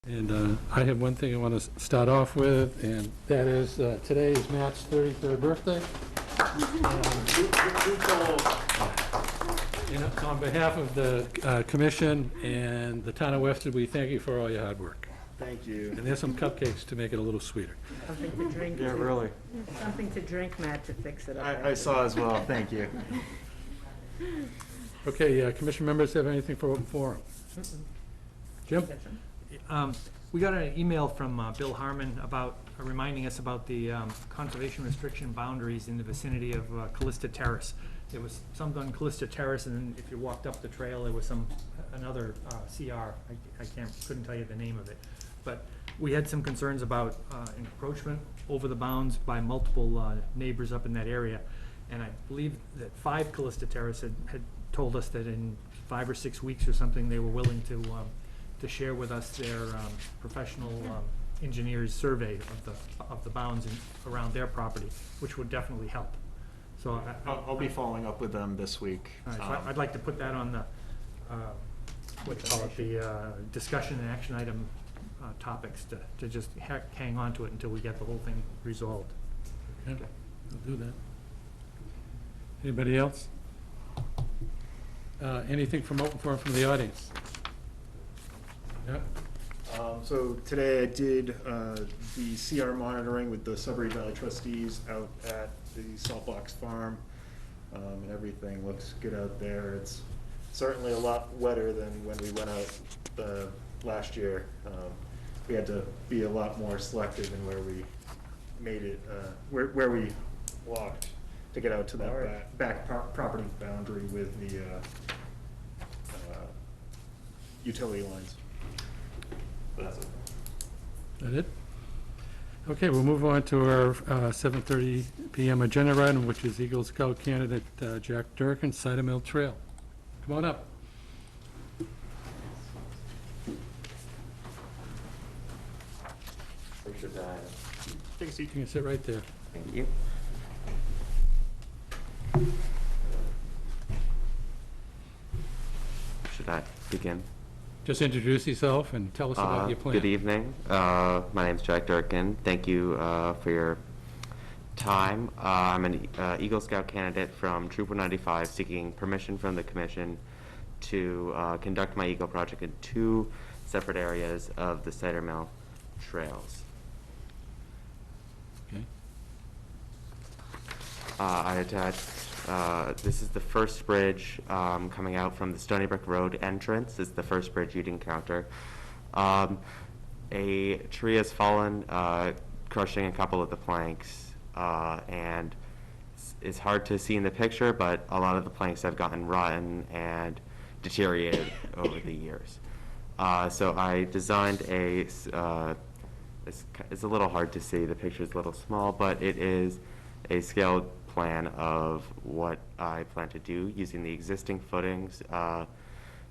And I have one thing I want to start off with, and that is today is Matt's 33rd birthday. And on behalf of the commission and the town of Westford, we thank you for all your hard work. Thank you. And there's some cupcakes to make it a little sweeter. Something to drink. Yeah, really. Something to drink, Matt, to fix it up. I saw as well. Thank you. Okay, commission members have anything for open forum? Jim? We got an email from Bill Harmon about, reminding us about the conservation restriction boundaries in the vicinity of Callista Terrace. There was some on Callista Terrace, and then if you walked up the trail, there was another CR. I couldn't tell you the name of it. But we had some concerns about encroachment over the bounds by multiple neighbors up in that area. And I believe that 5 Callista Terrace had told us that in 5 or 6 weeks or something, they were willing to share with us their professional engineer's survey of the bounds around their property, which would definitely help. So I'll be following up with them this week. all right, so I'd like to put that on the, what do you call it, the discussion and action item topics to just hang on to it until we get the whole thing resolved. Okay, we'll do that. Anybody else? Anything from open forum from the audience? Yeah. So today I did the CR monitoring with the Sudbury Valley trustees out at the Saltbox Farm. And everything looks good out there. It's certainly a lot wetter than when we went out last year. We had to be a lot more selective in where we made it, where we walked to get out to that back property boundary with the utility lines. But that's it. That it? Okay, we'll move on to our 7:30 PM agenda item, which is Eagle Scout candidate Jack Durkin, Cider Mill Trail. Come on up. Or should I? Take a seat. You can sit right there. Thank you. Should I begin? Just introduce yourself and tell us about your plan. Good evening. My name's Jack Durkin. Thank you for your time. I'm an Eagle Scout candidate from Troop 195 seeking permission from the commission to conduct my Eagle project in 2 separate areas of the Cider Mill trails. Okay. I attached, this is the first bridge coming out from the Stony Brook Road entrance. It's the first bridge you'd encounter. A tree has fallen, crushing a couple of the planks, and it's hard to see in the picture, but a lot of the planks have gotten rotten and deteriorated over the years. So I designed it's a little hard to see, the picture's a little small, but it is a scaled plan of what I plan to do using the existing footings,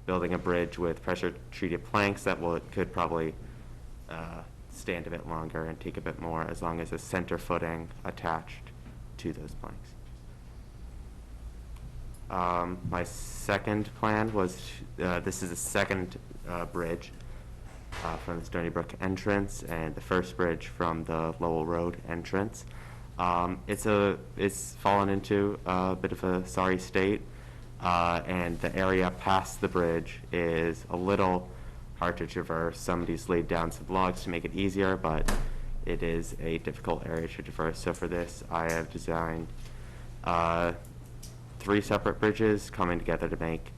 building a bridge with pressure-treated planks that could probably stand a bit longer and take a bit more, as long as a center footing attached to those planks. My second plan was, this is the second bridge from the Stony Brook entrance and the first bridge from the Lowell Road entrance. It's fallen into a bit of a sorry state, and the area past the bridge is a little hard to traverse. Somebody's laid down some logs to make it easier, but it is a difficult area to traverse. So for this, I have designed 3 separate bridges coming together to make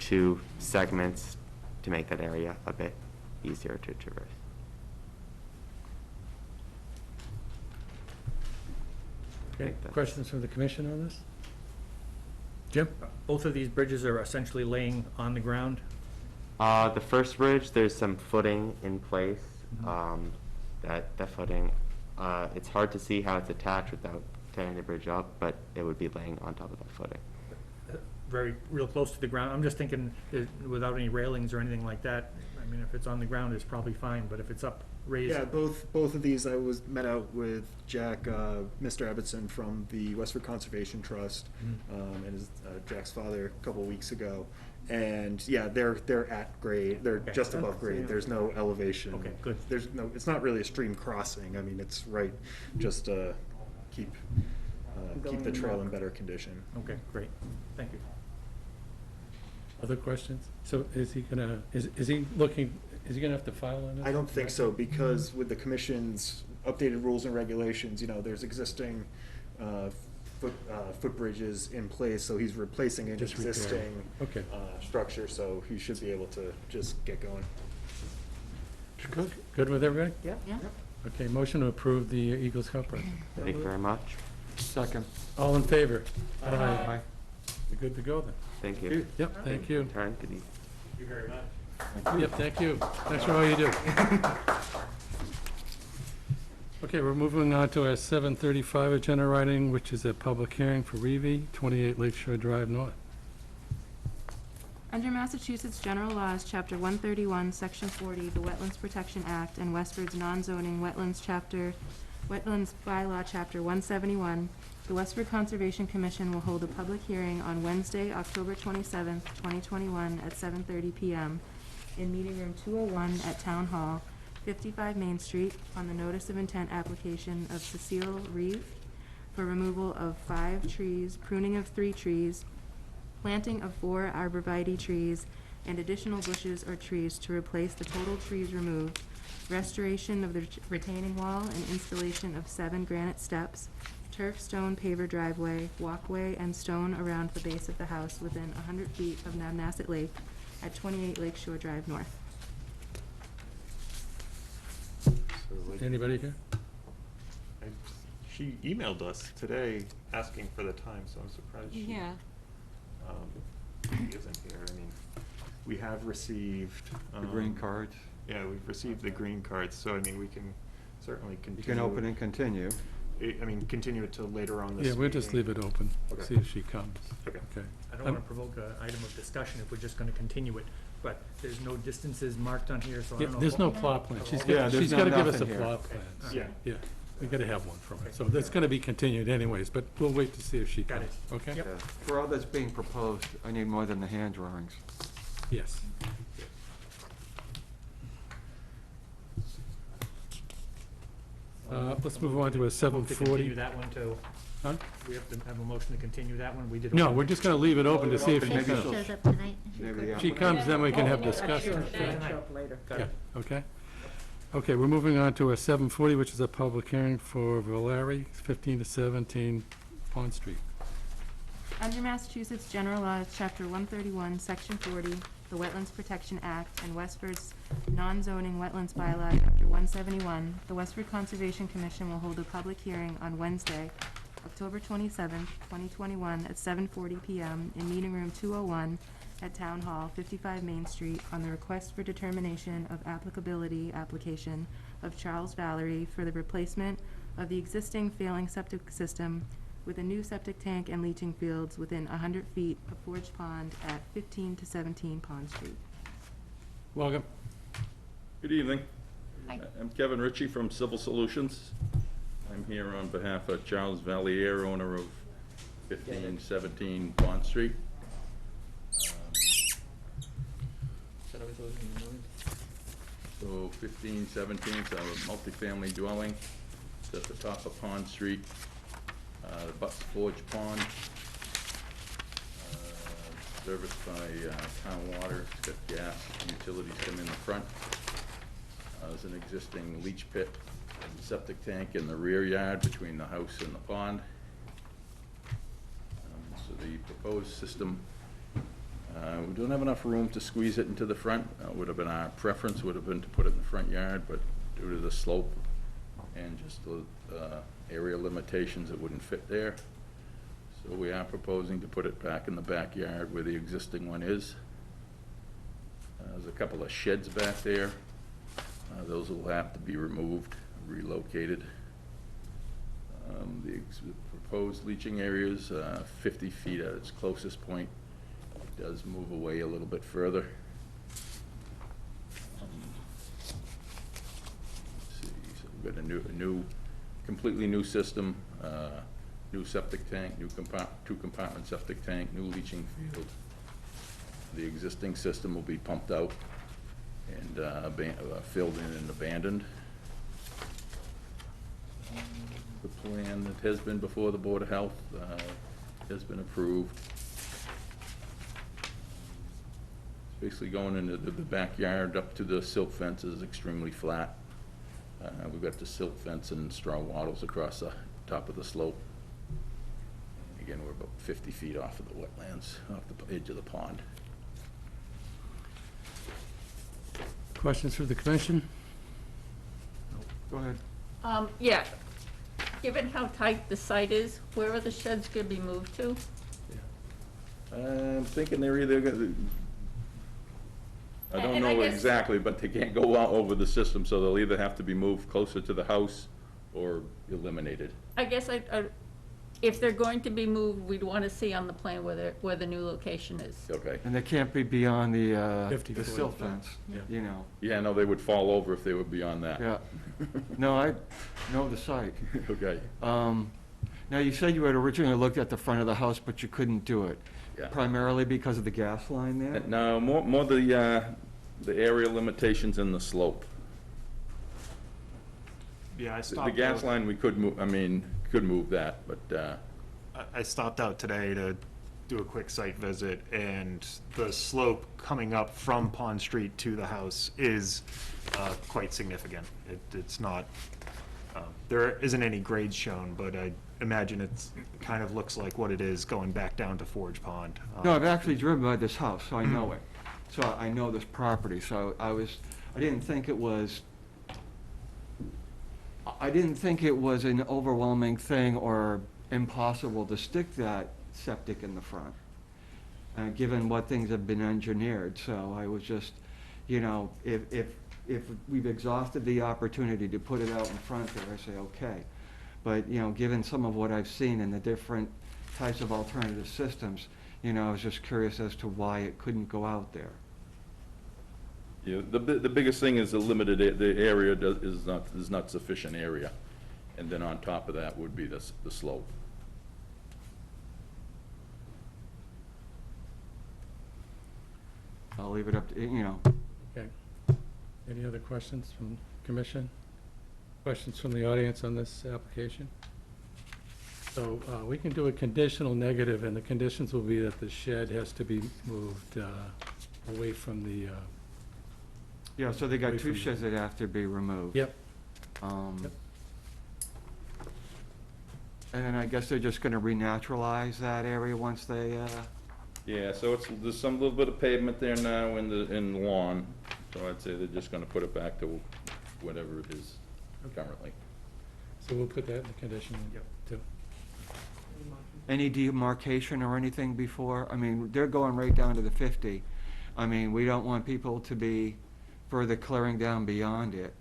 2 segments to make that area a bit easier to traverse. Okay, questions from the commission on this? Jim? Both of these bridges are essentially laying on the ground. The first bridge, there's some footing in place. That footing, it's hard to see how it's attached without tearing the bridge up, but it would be laying on top of that footing. real close to the ground. I'm just thinking, without any railings or anything like that, I mean, if it's on the ground, it's probably fine, but if it's up raised. Yeah, both of these, I met out with Jack, Mr. Ebbetson from the Westford Conservation Trust, and his, Jack's father a couple weeks ago. And yeah, they're at grade, they're Okay. just above grade, there's no elevation. Okay, good. There's no, it's not really a stream crossing, I mean, it's right, just, keep the trail in better condition. Okay, great, thank you. Other questions? So is he gonna have to file on this? I don't think so, because with the commission's updated rules and regulations, you know, there's existing, footbridges in place, so he's replacing an Just repairing. existing, Okay. structure, so he should be able to just get going. Good with everybody? Yep. Yeah. Okay, motion to approve the Eagle Scout project. Thank you very much. Second. All in favor? Aye. You're good to go then. Thank you. Yep, thank you. Turn, good evening. Thank you very much. Yep, thank you. Thanks for all you do. Okay, we're moving on to our 7:35 agenda writing, which is a public hearing for Reeve, 28 Lakeshore Drive North. Under Massachusetts General Laws, Chapter 131, Section 40, the Wetlands Protection Act, and Westford's non-zoning wetlands bylaw, Chapter 171, the Westford Conservation Commission will hold a public hearing on Wednesday, October 27th, 2021, at 7:30 p.m. in Meeting Room 201 at Town Hall, 55 Main Street, on the notice of intent application of Cecile Reeve for removal of 5 trees, pruning of 3 trees, planting of 4 arborvitae trees, and additional bushes or trees to replace the total trees removed, restoration of the retaining wall and installation of 7 granite steps, turf stone paver driveway, walkway, and stone around the base of the house within 100 feet of Nabnasset Lake at 28 Lakeshore Drive North. Anybody here? She emailed us today asking for the time, so I'm surprised she isn't here. I mean, We have received. The green cards. yeah, we've received the green cards, so I mean, we can certainly You continue. can open and continue. I mean, continue it till later on this Yeah, we'll just leave meeting. it open, Okay. see if she comes. Okay. Okay. I don't want to provoke an item of discussion if we're just going to continue it, but there's no distances marked on here, so I Yeah, don't know. there's no plot plan. She's Yeah, got, there's she's got to give us a nothing here. plot plan. Yeah. Yeah, we got to have one from her. So that's going to be continued anyways, but we'll wait to see if she Got comes. it. Okay? Yep. Yeah. For all that's being proposed, I need more than the hand drawings. Yes. Let's move on to a Move to continue 7:40. that one to, Huh? we have to have a motion to continue that one? We did. No, we're just going to leave it open to see if she Maybe comes. she'll- Shows up tonight. Maybe the If she applicant- comes, then we can have Sure, discussion. she might show up later. Got Yeah, it. okay. Okay, we're moving on to a 7:40, which is a public hearing for Valeri, 15 to 17 Pond Street. Under Massachusetts General Laws, Chapter 131, Section 40, the Wetlands Protection Act, and Westford's non-zoning wetlands bylaw, Chapter 171, the Westford Conservation Commission will hold a public hearing on Wednesday, October 27th, 2021, at 7:40 p.m. in Meeting Room 201 at Town Hall, 55 Main Street, on the request for determination of applicability application of Charles Valerie for the replacement of the existing failing septic system with a new septic tank and leaching fields within 100 feet of Forge Pond at 15 to 17 Pond Street. Welcome. Good evening. Hi. I'm Kevin Ritchie from Civil Solutions. I'm here on behalf of Charles Valier, owner of 1517 Pond Street. So 1517 is a multifamily dwelling. It's at the top of Pond Street, butts Forge Pond. Serviced by town water. It's got gas, utilities come in the front. There's an existing leach pit and septic tank in the rear yard between the house and the pond. So the proposed system, we don't have enough room to squeeze it into the front. Would have been our preference, would have been to put it in the front yard, but due to the slope and just the area limitations, it wouldn't fit there. So we are proposing to put it back in the backyard where the existing one is. There's a couple of sheds back there. Those will have to be removed, relocated. The proposed leaching area is 50 feet at its closest point does move away a little bit further. Let's see, so we've got a new, completely new system, new septic tank, two-compartment septic tank, new leaching field. The existing system will be pumped out and filled in and abandoned. The plan that has been before the Board of Health has been approved. It's basically going into the backyard up to the silt fence is extremely flat. We've got the silt fence and straw wattles across the top of the slope. Again, we're about 50 feet off of the wetlands, off the edge of the pond. Questions for the commission? Go ahead. Yeah, given how tight the site is, where are the sheds gonna be moved to? I'm thinking they're either gonna, I don't And I know guess- exactly, but they can't go out over the system, so they'll either have to be moved closer to the house or eliminated. I guess if they're going to be moved, we'd wanna see on the plan where the new location is. Okay. And they can't be beyond the 50 the foot. silt fence, Yeah. you know. Yeah, no, they would fall over if they were beyond that. Yeah. No, I know the site. Okay. Now, you said you had originally looked at the front of the house, but you couldn't do it. Yeah. Primarily because of the gas line there? No, more the area limitations and the slope. Yeah, I The stopped. gas out- line, we could move, could move that, but, I stopped out today to do a quick site visit, and the slope coming up from Pond Street to the house is quite significant. It's not, there isn't any grades shown, but I imagine it kind of looks like what it is going back down to Forge Pond. No, I've actually driven by this house, so I know it. So I know this property, so I didn't think it was, I didn't think it was an overwhelming thing or impossible to stick that septic in the front, given what things have been engineered. So I was just, you know, if we've exhausted the opportunity to put it out in front there, I say, okay. But, you know, given some of what I've seen in the different types of alternative systems, you know, I was just curious as to why it couldn't go out there. yeah, the biggest thing is the the area is not sufficient area. And then on top of that would be the slope. I'll leave it up to, you know, Okay. Any other questions from commission? Questions from the audience on this application? So we can do a conditional negative, and the conditions will be that the shed has to be moved away from the, yeah, so they got Away two from- sheds that have to be removed. yep, Yep. And then I guess they're just gonna renaturalize that area once they, Yeah, so there's some little bit of pavement there now in the lawn, so I'd say they're just gonna put it back to whatever it is currently. so we'll put that in the condition too. any demarcation or anything before? I mean, they're going right down to the 50. I mean, we don't want people to be further clearing down beyond it.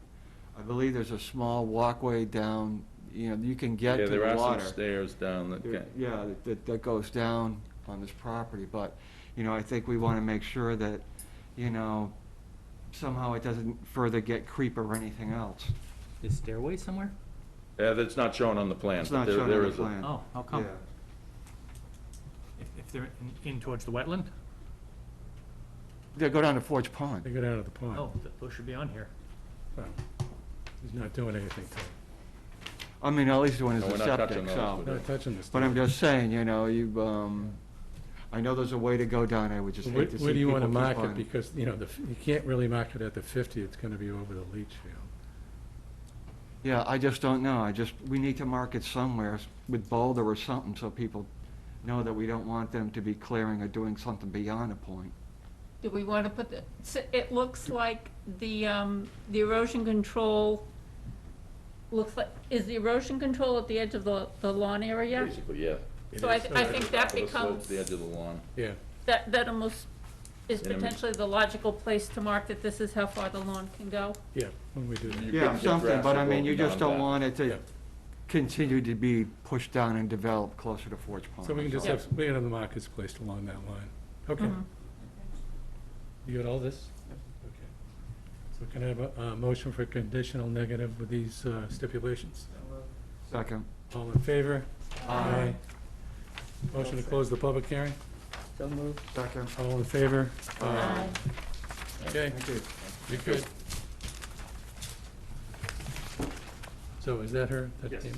I believe there's a small walkway down, you know, you can get Yeah, to there the are water. some stairs down that There- can, Yeah, that goes down on this property, but, you know, I think we want to make sure that, you know, somehow it doesn't further get creep or anything else. Is stairway somewhere? that's not shown on the plan. It's but not there- shown there on the is a- plan. Oh, how come? Yeah. If they're in towards the wetland? They go down to Forge Pond. They go down to the pond. Oh, those should be on here. Well, he's not doing anything to it. I mean, all he's doing is No, the we're not touching septic, those so. with Not touching this. But I'm just saying, you know, I know there's a way to go down, I would just Where hate to see where do you people want to keep mark it? on- Because, you know, you can't really mark it at the 50, it's going to be over the leach field. Yeah, I just don't know, we need to mark it somewhere with boulder or something, so people know that we don't want them to be clearing or doing something beyond a point. Do we wanna put it looks like the erosion control, is the erosion control at the edge of the lawn area? Basically, yeah. So I think that Top of the slope, becomes, The edge of the lawn. Yeah, that almost is Yeah, I mean- potentially the logical place to mark that this is how far the lawn can go. yeah, when we do that. You Yeah, couldn't get something, grass but or I mean, you growing just down don't that. want it Yeah. to continue to be pushed down and develop closer to Forge Pond. So we can just Yeah. have, we have the markers placed along that line. Okay. Mhm. You got all this? Okay. So can I have a motion for conditional negative with these stipulations? Second. All in favor? Aye. Motion to close the public hearing? So moved. Second. All in favor? Aye. Okay, Thank you. you're good. So is that her that Yes, came?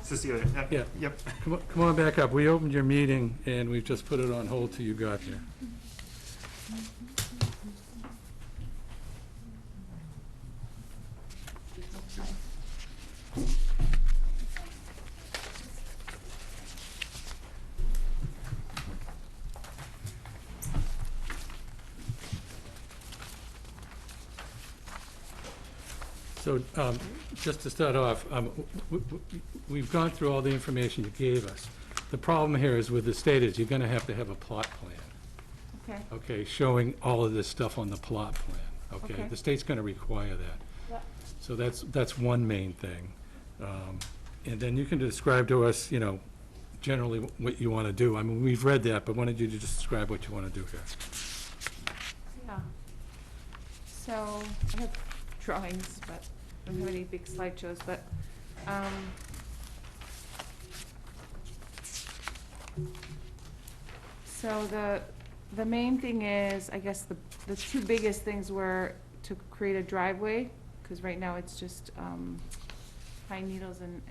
Cecilia, Yeah. yep. Come on back up. We opened your meeting and we've just put it on hold till you got here. So, just to start off, we've gone through all the information you gave us. The problem here is with the state is you're gonna have to have a plot plan, Okay. okay, showing all of this stuff on the plot plan, okay? Okay. The state's gonna require that. Yeah. So that's one main thing. And then you can describe to us, you know, generally what you wanna do. I mean, we've read that, but why don't you just describe what you wanna do here? Yeah. So, I have drawings, but I don't have any big slideshows, but, so the main thing is, I guess the two biggest things were to create a driveway, because right now it's just, pine needles and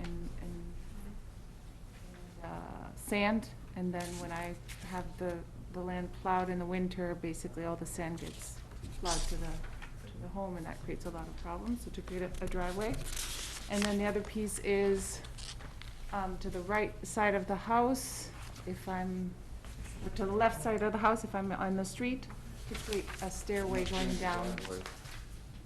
sand, and then when I have the land plowed in the winter, basically all the sand gets plowed to the home, and that creates a lot of problems, so to create a driveway. And then the other piece is, to the right side of the house, if I'm, or to the left side of the house, if I'm on the street, to create a stairway going down.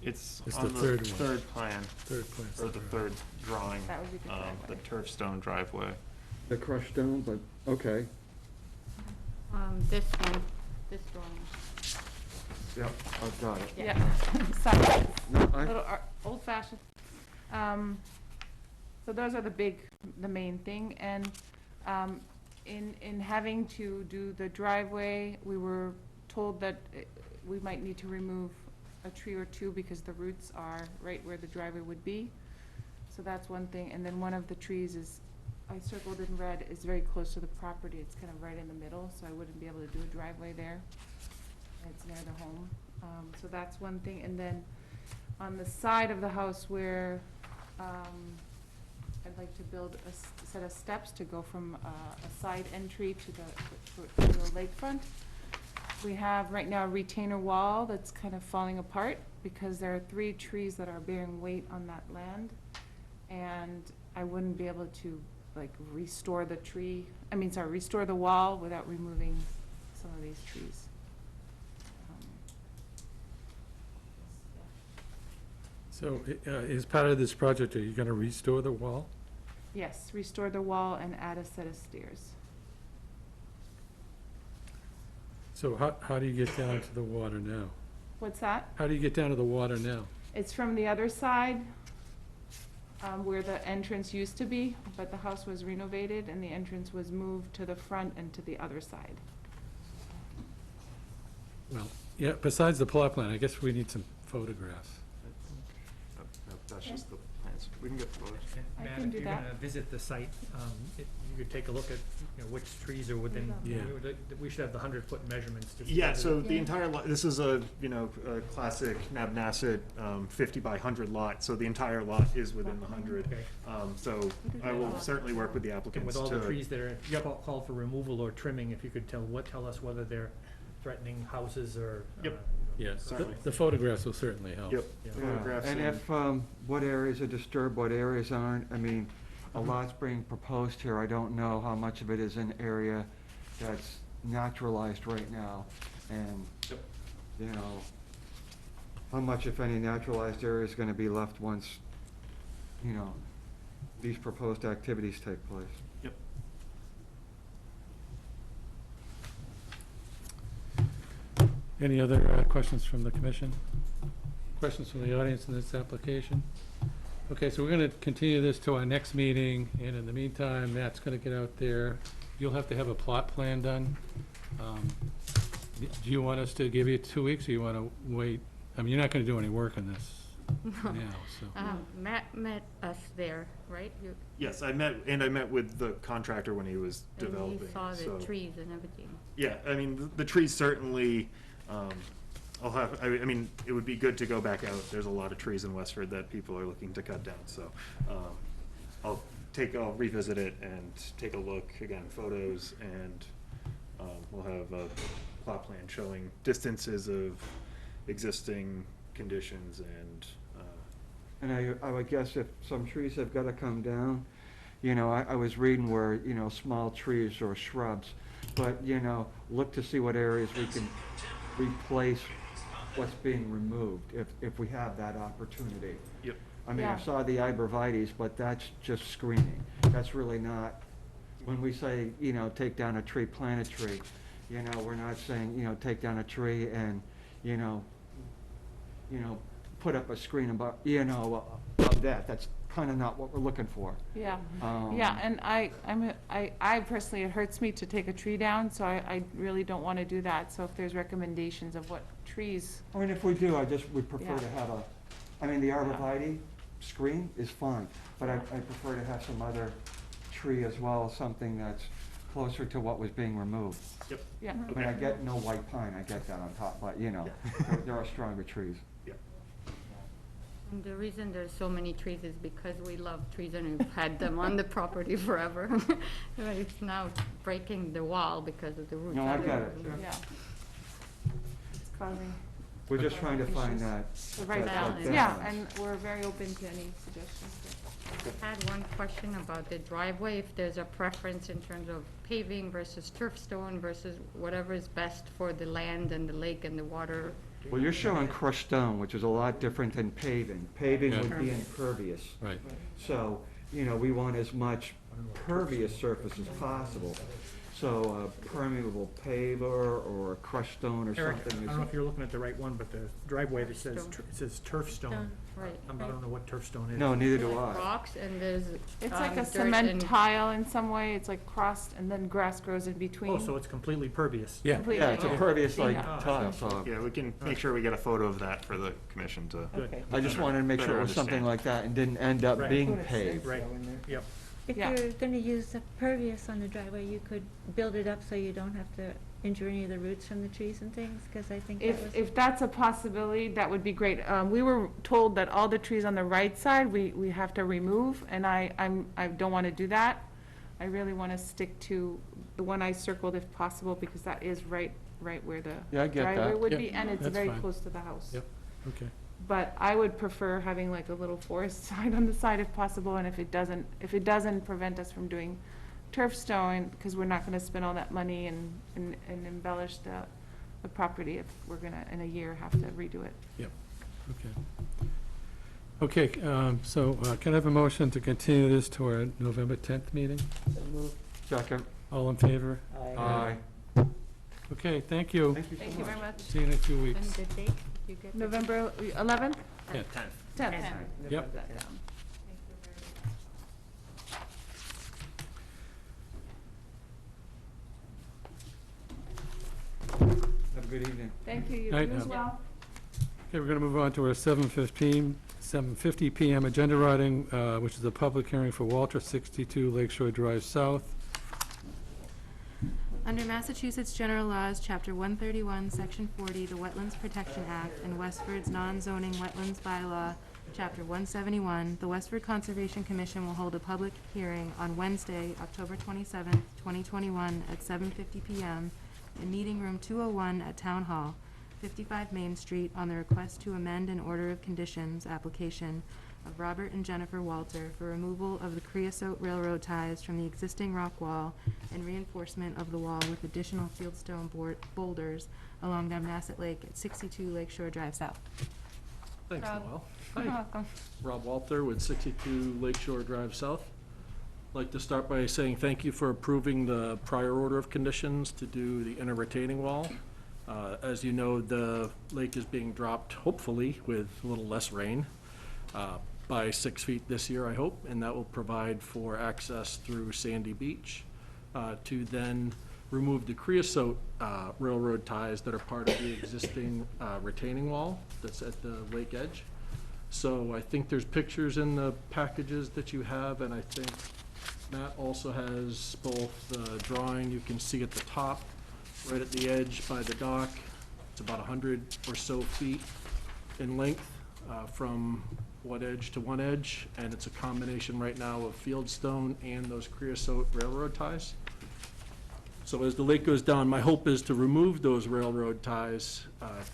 It's It's on the the third one. third plan, Third plan. or the third drawing, That would be the the driveway. turf stone driveway. The crushed stone, but, okay. This one, this drawing. Yep, I've got it. Yeah, sorry, No, a I, little old fashioned. So those are the main thing, and, in having to do the driveway, we were told that we might need to remove a tree or two because the roots are right where the driveway would be. So that's one thing, and then one of the trees is, I circled in red, is very close to the property, it's kind of right in the middle, so I wouldn't be able to do a driveway there. It's near the home, so that's one thing, and then on the side of the house where, I'd like to build a set of steps to go from a side entry to the lakefront. We have right now a retainer wall that's kind of falling apart because there are 3 trees that are bearing weight on that land. And I wouldn't be able to like restore restore the wall without removing some of these trees. So, as part of this project, are you gonna restore the wall? Yes, restore the wall and add a set of stairs. So how do you get down to the water now? What's that? How do you get down to the water now? It's from the other side, where the entrance used to be, but the house was renovated and the entrance was moved to the front and to the other side. Well, yeah, besides the plot plan, I guess we need some photographs. That's just the plans. We can get photos. I Matt, can if do you're that. gonna visit the site, you could take a look at, you know, which trees are within, Yeah. we should have the 100-foot measurements. just Yeah, to- so the Yeah. entire lot, this is a, a classic Nabnasset 50 by 100 lot, so the entire lot is within the 100. Okay. So I will certainly work with the And applicants with all the to, trees that are, call for removal or trimming, if you could tell us whether they're threatening houses or. Yep. Yes, Certainly. the photographs will certainly help. yep, Yeah. photographs and if, what areas are disturbed, what areas aren't, I mean, a lot's being proposed here, I don't know how much of it is an area that's naturalized right now, and, Yep. you know, how much, if any, naturalized area is gonna be left once, you know, these proposed activities take place. Yep. Any other questions from the commission? Questions from the audience in this application? Okay, so we're gonna continue this to our next meeting, and in the meantime, Matt's gonna get out there. You'll have to have a plot plan done, Do you want us to give you 2 weeks, or you want to wait? I mean, you're not going to do any work on this now, so. Matt met us there, right? Yes, I met with the contractor when he was developing. And he saw so- the trees and everything. Yeah, I mean, the trees certainly, I mean, it would be good to go back out. There's a lot of trees in Westford that people are looking to cut down, so, I'll revisit it and take a look, again, photos, and, we'll have a plot plan showing distances of existing conditions and, I would guess if some trees have gotta come down, you know, I was reading where, you know, small trees or shrubs, but, you know, look to see what areas we can replace what's being removed, if we have that opportunity. Yep. I mean, I Yeah. saw the arborvitae's, but that's just screening. That's really not, when we say, you know, take down a tree, plant a tree, you know, we're not saying, you know, take down a tree and, you know, put up a screen about, you know, of that. That's kind of not what we're looking for. Yeah, Um, yeah, and I personally, it hurts me to take a tree down, so I really don't want to do that. So if there's recommendations of what trees, I mean, if we do, we prefer Yeah. to have I mean, the arborvitae screen is fine, but I prefer to have some other tree as well, something that's closer to what was being removed. yep. yeah. I mean, I get no white pine, I get that on top, but, you know, there are stronger trees. And the reason there's so many trees is because we love trees and we've had them on the property forever. But it's now breaking the wall because of the roots. No, I get it. Yeah. It's causing We're just trying to find Issues. that. the right that balance. balance. Yeah, and we're very open to any suggestions. I had one question about the driveway, if there's a preference in terms of paving versus turf stone versus whatever is best for the land and the lake and the water. Well, you're showing crushed stone, which is a lot different than paving. Paving Yeah. would be impervious. Right. So, you know, we want as much pervious surface as possible. So a permeable paver or a crushed stone or Eric, something. I is- don't know if you're looking at the right one, but the driveway that says, Stone. it says turf stone. Right. I don't know what turf stone is. No, neither do I. Rocks and there's. It's like a dirt cement and- tile in some way, it's like crossed, and then grass grows in between. Oh, so it's completely pervious. Yeah. Completely. Yeah, it's a pervious like Yeah. tile, so Yeah, we can make sure we get a photo of that for the commission to. Good. I just wanted to make sure it was something like that and didn't end up Right. being paved. Right, yep. If Yeah. you're gonna use the pervious on the driveway, you could build it up so you don't have to injure any of the roots from the trees and things, because I think that was. If that's a possibility, that would be great. We were told that all the trees on the right side, we have to remove, and I don't want to do that. I really want to stick to the one I circled if possible, because that is right where the Yeah, I get that. driveway would Yep, be, and it's that's very fine. close to the house. Yep. Okay. But I would prefer having like a little forest side on the side if possible, and if it doesn't prevent us from doing turf stone, because we're not gonna spend all that money and embellish the property if we're gonna, in a year, have to redo it. Okay. Okay, so can I have a motion to continue this to our November 10th meeting? Second. All in favor? Aye. Okay, thank you. Thank you so Thank you much. very much. See you in 2 And weeks. the date, you get. the- November 11th? Yeah. 10th. Yep. Write that down. Have a good evening. Thank you, you Night as now. well. Okay, we're going to move on to our 7:50 PM agenda writing, which is a public hearing for Walter 62 Lakeshore Drive South. Under Massachusetts General Laws, Chapter 131, Section 40, the Wetlands Protection Act, and Westford's non-zoning wetlands bylaw, Chapter 171, the Westford Conservation Commission will hold a public hearing on Wednesday, October 27th, 2021, at 7:50 PM in Meeting Room 201 at Town Hall, 55 Main Street, on the request to amend an order of conditions application of Robert and Jennifer Walter for removal of the creosote railroad ties from the existing rock wall and reinforcement of the wall with additional fieldstone boulders along Namnasset Lake at 62 Lakeshore Drive South. Thanks, Rob. Noel. You're Hi, welcome. Rob Walter with 62 Lakeshore Drive South. I'd like to start by saying thank you for approving the prior order of conditions to do the inner retaining wall. As you know, the lake is being dropped, hopefully, with a little less rain, by 6 feet this year, I hope, and that will provide for access through Sandy Beach to then remove the creosote railroad ties that are part of the existing retaining wall that's at the lake edge. So I think there's pictures in the packages that you have, and I think Matt also has both the drawing you can see at the top, right at the edge by the dock. It's about 100 or so feet in length from one edge to one edge, and it's a combination right now of fieldstone and those creosote railroad ties. So as the lake goes down, my hope is to remove those railroad ties,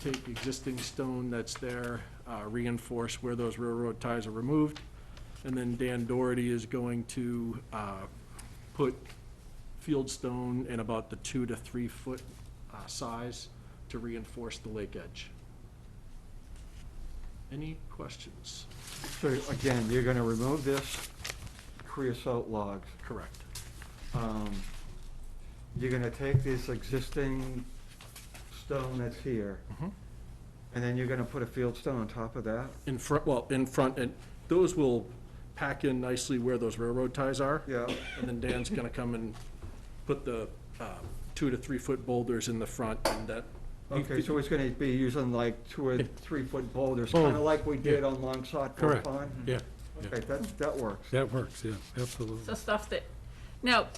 take existing stone that's there, reinforce where those railroad ties are removed, and then Dan Doherty is going to put fieldstone in about the 2 to 3 foot size to reinforce the lake edge. Any questions? So again, you're gonna remove this creosote logs. Correct. You're gonna take this existing stone that's here, and then you're gonna put a field stone on top of that? In front, well, in front, and those will pack in nicely where those railroad ties are. Yeah. And then Dan's gonna come and put the 2 to 3 foot boulders in the front, and that. Okay, so it's gonna be using like 2 or 3 foot boulders, Oh, kinda like we did yeah. on Long Sod Correct. Pond? Yeah, Okay, that works. that works, yeah, absolutely. So stuff that, now,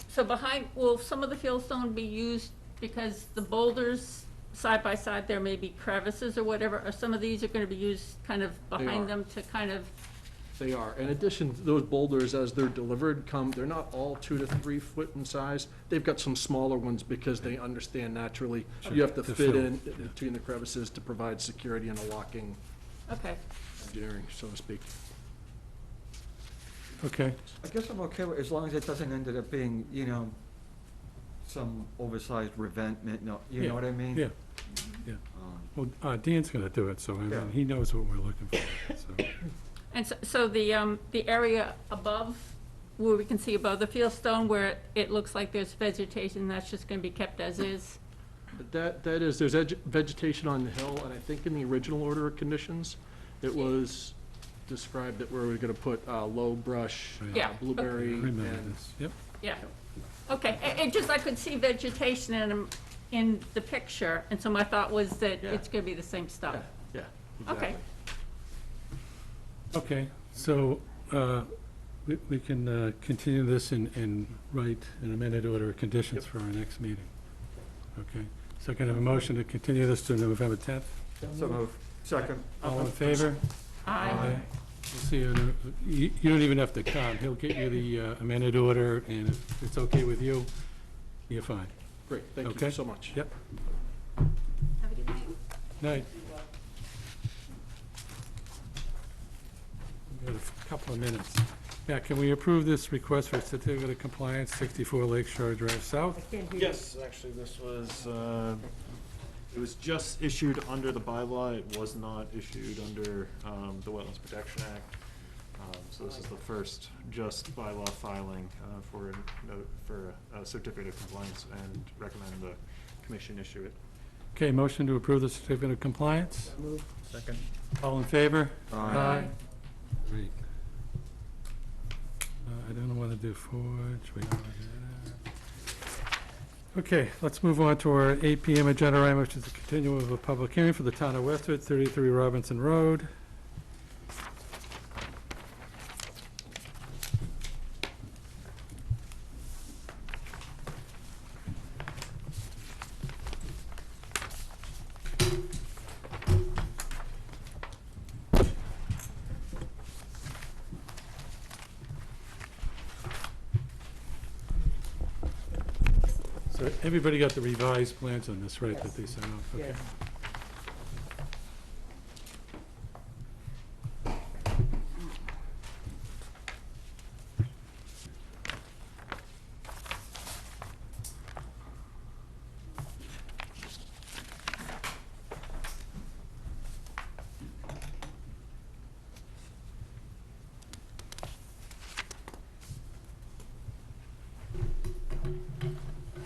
so behind, will some of the fieldstone be used because the boulders side by side, there may be crevices or whatever, or some of these are gonna be used kind of They behind are. them to kind of, They are. In addition, those boulders, as they're delivered, they're not all 2 to 3 foot in size. They've got some smaller ones because they understand naturally. You have to To fit fill, in between the crevices to provide security and a locking okay. engineering, so to speak. Okay, I guess I'm okay with, as long as it doesn't end up being, some oversized revetment, you Yeah, know what I mean? yeah, yeah. Well, Dan's gonna do it, so I Yeah. mean, he knows what we're looking for, so. And so the area above, where we can see above the fieldstone, where it looks like there's vegetation, that's just gonna be kept as is? That is, there's vegetation on the hill, and I think in the original order of conditions, it was described that we were gonna put low brush, Yeah. blueberry, I remember and this, yep. Yeah. Okay, it just, I could see vegetation in the picture, and so my thought was that Yeah. it's gonna be the same stuff. Yeah, Okay. exactly. Okay, so we can continue this and write an amended order of conditions for our next meeting. Okay, so can I have a motion to continue this to November 10th? So move. Second. All in favor? Aye. We'll see you don't even have to come. He'll get you the amended order, and if it's okay with you, you're fine. Great, thank Okay. you so much. Yep. Have a good night. Night. We've got a couple of minutes. Yeah, can we approve this request for certificate of compliance, 64 Lakeshore Drive South? Yes, actually, this was, it was just issued under the bylaw. It was not issued under the Wetlands Protection Act. So this is the first just bylaw filing for a certificate of compliance, and recommend the commission issue it. Okay, motion to approve the certificate of compliance? Second. All in favor? Aye. Great. I don't want to do Forge. We don't wanna do that. Okay, let's move on to our 8 PM agenda item, which is the continuum of a public hearing for the town of Westford, 33 Robinson Road. So everybody got the revised plans on this, right, that they sent out? Okay.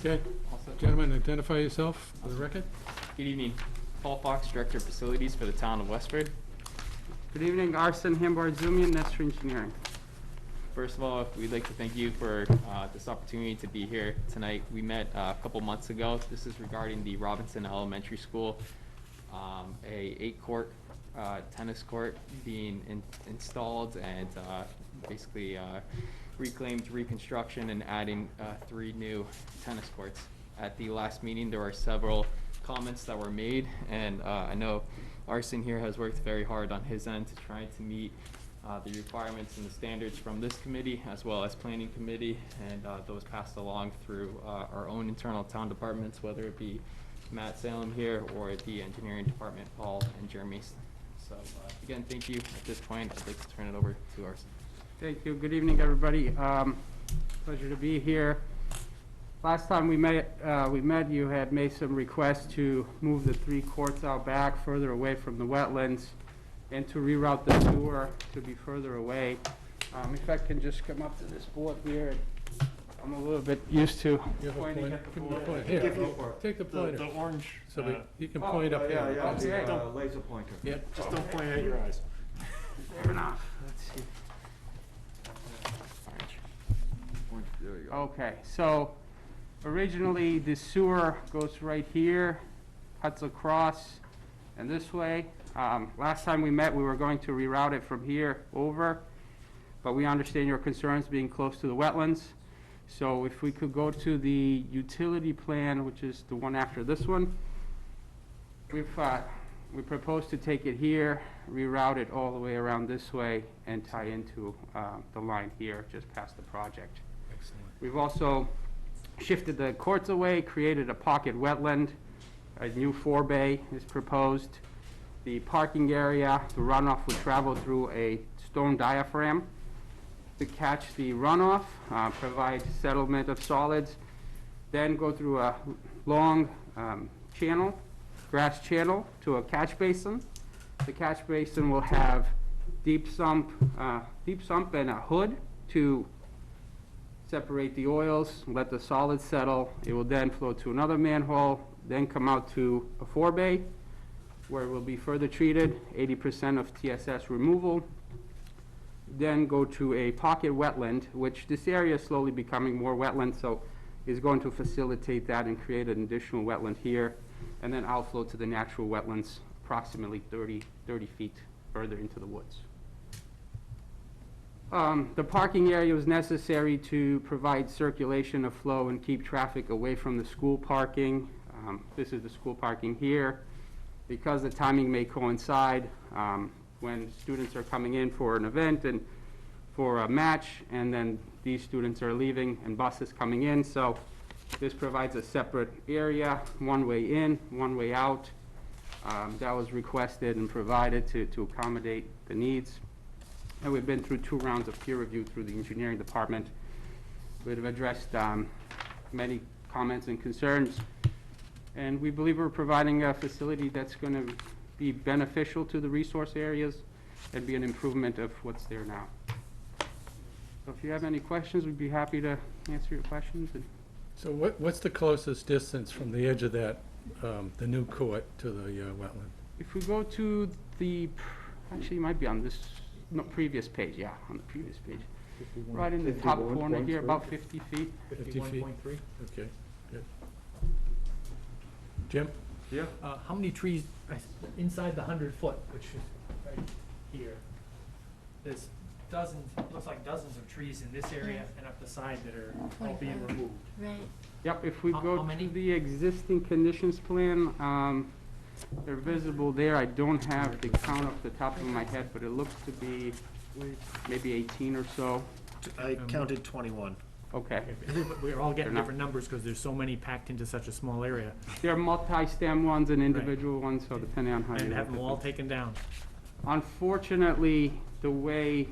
Okay, gentlemen, identify yourself for the record. Good evening. Paul Fox, Director of Facilities for the town of Westford. Good evening, Arsen Hambard Zumian, Nestor Engineering. First of all, we'd like to thank you for this opportunity to be here tonight. We met a couple months ago. This is regarding the Robinson Elementary School, a 8-court tennis court being installed and basically reclaimed reconstruction and adding 3 new tennis courts. At the last meeting, there were several comments that were made, and I know Arson here has worked very hard on his end to try to meet the requirements and the standards from this committee as well as planning committee, and those passed along through our own internal town departments, whether it be Matt Salem here or the engineering department, Paul and Jeremy. So again, thank you. At this point, I'd like to turn it over to Arson. Thank you. Good evening, everybody. Pleasure to be here. Last time we met, you had made some requests to move the 3 courts out back further away from the wetlands and to reroute the sewer to be further away. If I can just come up to this board here, I'm a little bit used to You have a pointing pointer? at the Give me the board. pointer. Here, Give you take the pointer. The orange, So that you can Oh, point up Yeah, here. yeah, Okay. it's a laser pointer. Yep. just don't point at your eyes. Fair enough. Let's see. There you go. Okay, so originally the sewer goes right here, cuts across, and this way. Last time we met, we were going to reroute it from here over, but we understand your concerns being close to the wetlands. So if we could go to the utility plan, which is the one after this one, we propose to take it here, reroute it all the way around this way, and tie into the line here, just past the project. Excellent. We've also shifted the courts away, created a pocket wetland. A new forebay is proposed. The parking area, the runoff will travel through a stone diaphragm to catch the runoff, provide settlement of solids, then go through a long channel, grass channel, to a catch basin. The catch basin will have deep sump and a hood to separate the oils, let the solids settle. It will then flow to another manhole, then come out to a forebay, where it will be further treated, 80% of TSS removal. Then go to a pocket wetland, which this area is slowly becoming more wetland, so is going to facilitate that and create an additional wetland here, and then outflow to the natural wetlands approximately 30 feet further into the woods. The parking area was necessary to provide circulation of flow and keep traffic away from the school parking. This is the school parking here. Because the timing may coincide when students are coming in for an event and for a match, and then these students are leaving and buses coming in. So this provides a separate area, one way in, one way out. That was requested and provided to accommodate the needs. And we've been through 2 rounds of peer review through the engineering department. We've addressed many comments and concerns. And we believe we're providing a facility that's going to be beneficial to the resource areas and be an improvement of what's there now. So if you have any questions, we'd be happy to answer your questions. And So what's the closest distance from the edge of that, the new court to the wetland? if we go to the, actually it might be on this, no, previous page, yeah, on the previous page. Right in the top corner here, about 50 feet. 50 feet? 51.3. Okay, good. Jim? Yeah. How many trees, inside the 100-foot, which is right here, there's dozens, looks like dozens of trees in this area and up the side that are all being 25. removed. Right. Yep, if we How go many? to the existing conditions plan, they're visible there. I don't have the count off the top of my head, but it looks to be maybe 18 or so. I counted 21. Okay. We're all getting They're not- different numbers because there's so many packed into such a small area. There are multi-stem ones and individual ones, so depending on how you And look have at them them. all taken down. Unfortunately, the way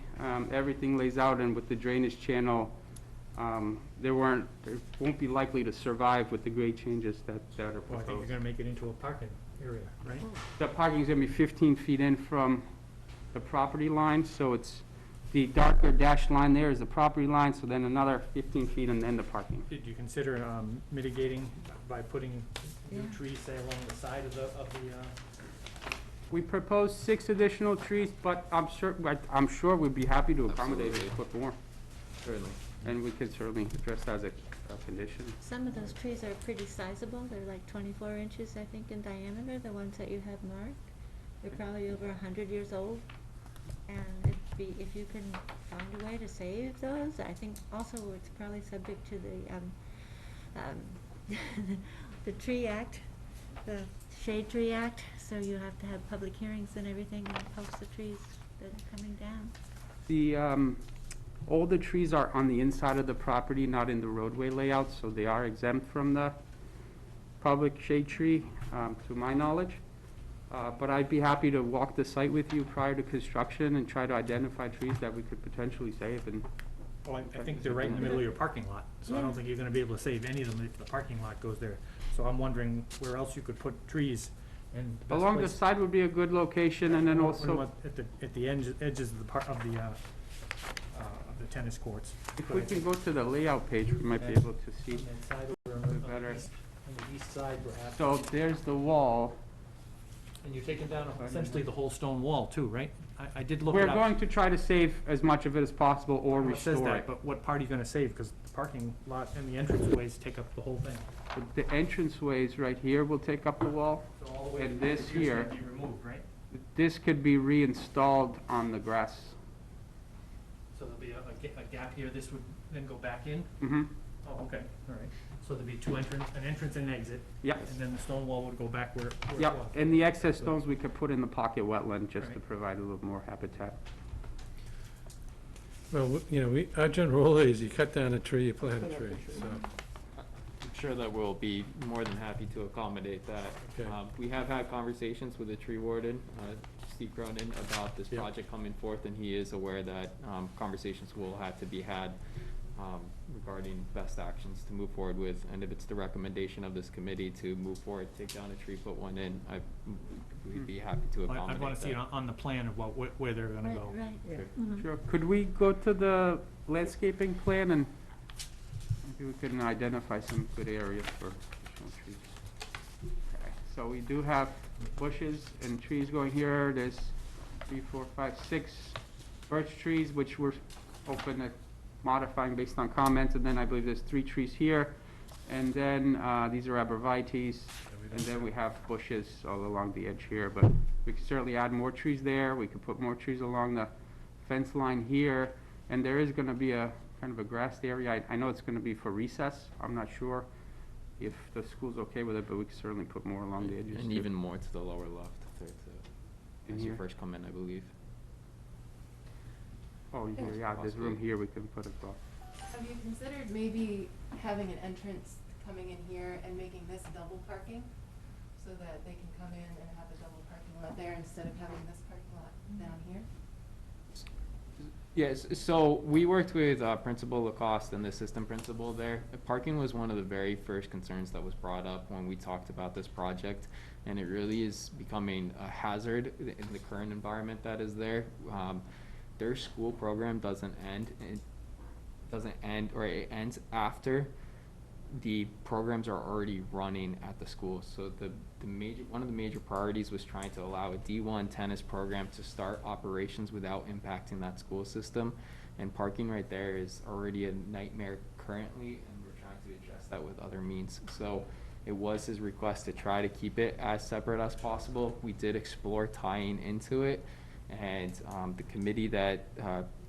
everything lays out and with the drainage channel, they won't be likely to survive with the grade changes that are Well, I think you're proposed. gonna make it into a parking area, right? The parking's gonna be 15 feet in from the property line, so it's, the darker dashed line there is the property line, so then another 15 feet and then the parking. Did you consider mitigating by putting new Yeah. trees, say, along the side of the, We proposed 6 additional trees, but I'm sure we'd be happy to accommodate it, put more. Certainly. And we can certainly address that as a condition. Some of those trees are pretty sizable. They're like 24 inches, I think, in diameter, the ones that you have marked. They're probably over 100 years old. And it'd be, if you can find a way to save those, I think also it's probably subject to the, the Tree Act, the Shade Tree Act, so you have to have public hearings and everything and post the trees that are coming down. The, all the trees are on the inside of the property, not in the roadway layout, so they are exempt from the public shade tree, to my knowledge. But I'd be happy to walk the site with you prior to construction and try to identify trees that we could potentially save and. Well, I think they're right in the middle of your parking lot, so I don't think you're gonna be able to save any of them if the parking lot goes there. So I'm wondering where else you could put trees, and the best Along the place- side would be a good location, and then also, At the edges of the part, of the tennis courts. if we can go to the layout page, we might be able to see. On that side over on bit the better. east- on the east side perhaps. So there's the wall. And you're taking down essentially the whole stone wall too, right? I did look it We're up. going to try to save as much of it as possible or It says restore that, it. but what part are you gonna save? Because the parking lot and the entranceways take up the whole thing. The entranceways right here will take up the wall. So all the way And to this here's here- gonna be removed, right? This could be reinstalled on the grass. So there'll be a gap here, this would then go back in? Mm-hmm. Oh, okay, all right. So there'd be an entrance and an exit, Yep. and then the stone wall would go back where it was. Yep, and the excess stones we could put in the pocket wetland just to Right. provide a little more habitat. Well, you know, our general rule is you cut down a tree, you plant a tree, so. I'm sure that we'll be more than happy to accommodate that. Okay. We have had conversations with the tree warden, Steve Cronin, about this Yep. project coming forth, and he is aware that conversations will have to be had regarding best actions to move forward with. And if it's the recommendation of this committee to move forward, take down a tree, put one in, we'd be happy to accommodate that. I'd wanna see it on the plan of where they're gonna go. Right. Sure. Mhm. Sure, could we go to the landscaping plan and maybe we can identify some good areas for additional trees? Okay, so we do have bushes and trees going here. There's 3, 4, 5, 6 birch trees, which we're open to modifying based on comments, and then I believe there's 3 trees here. And then, these are arborvitaes, and then we have bushes all along the edge here, but we could certainly add more trees there. We could put more trees along the fence line here, and there is gonna be a kind of a grassed area. I know it's gonna be for recess. I'm not sure if the school's okay with it, but we could certainly put more along the edges And too. even more to the lower left, if In as you here? first come in, I believe. Oh, here, yeah, there's room Possibly. here we can put as well. Have you considered maybe having an entrance coming in here and making this double parking? So that they can come in and have a double parking lot there instead of having this parking lot down here? Yes, so we worked with Principal Lacoste and the assistant principal there. Parking was one of the very first concerns that was brought up when we talked about this project, and it really is becoming a hazard in the current environment that is there. Their school program doesn't end, or it ends after the programs are already running at the school. So one of the major priorities was trying to allow a D1 tennis program to start operations without impacting that school system. And parking right there is already a nightmare currently, and we're trying to address that with other means. So it was his request to try to keep it as separate as possible. We did explore tying into it, and the committee the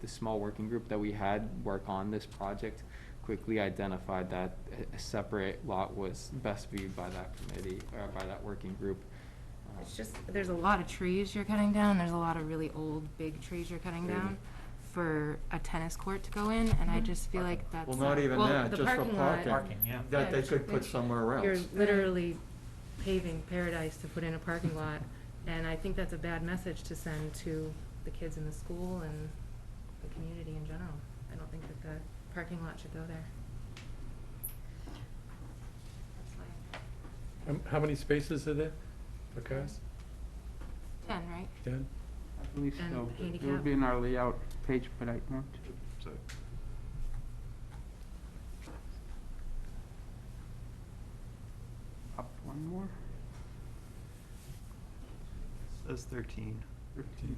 small working group that we had work on this project quickly identified that a separate lot was best viewed by that committee, or by that working group. It's just, there's a lot of trees you're cutting down, there's a lot of really old, big trees you're cutting Really? down for a tennis court to go in, and I just feel like that's. Well, not even well, that, the just for parking lot, parking. Parking, yeah. That they Yeah, could put somewhere You're else. literally paving paradise to put in a parking lot, and I think that's a bad message to send to the kids in the school and the community in general. I don't think that the parking lot should go there. That's my How many spaces are there for cars? 10, right? 10? I believe And so. It will handicap? be in our layout page, but I want to. So, Up one more. says 13. 13.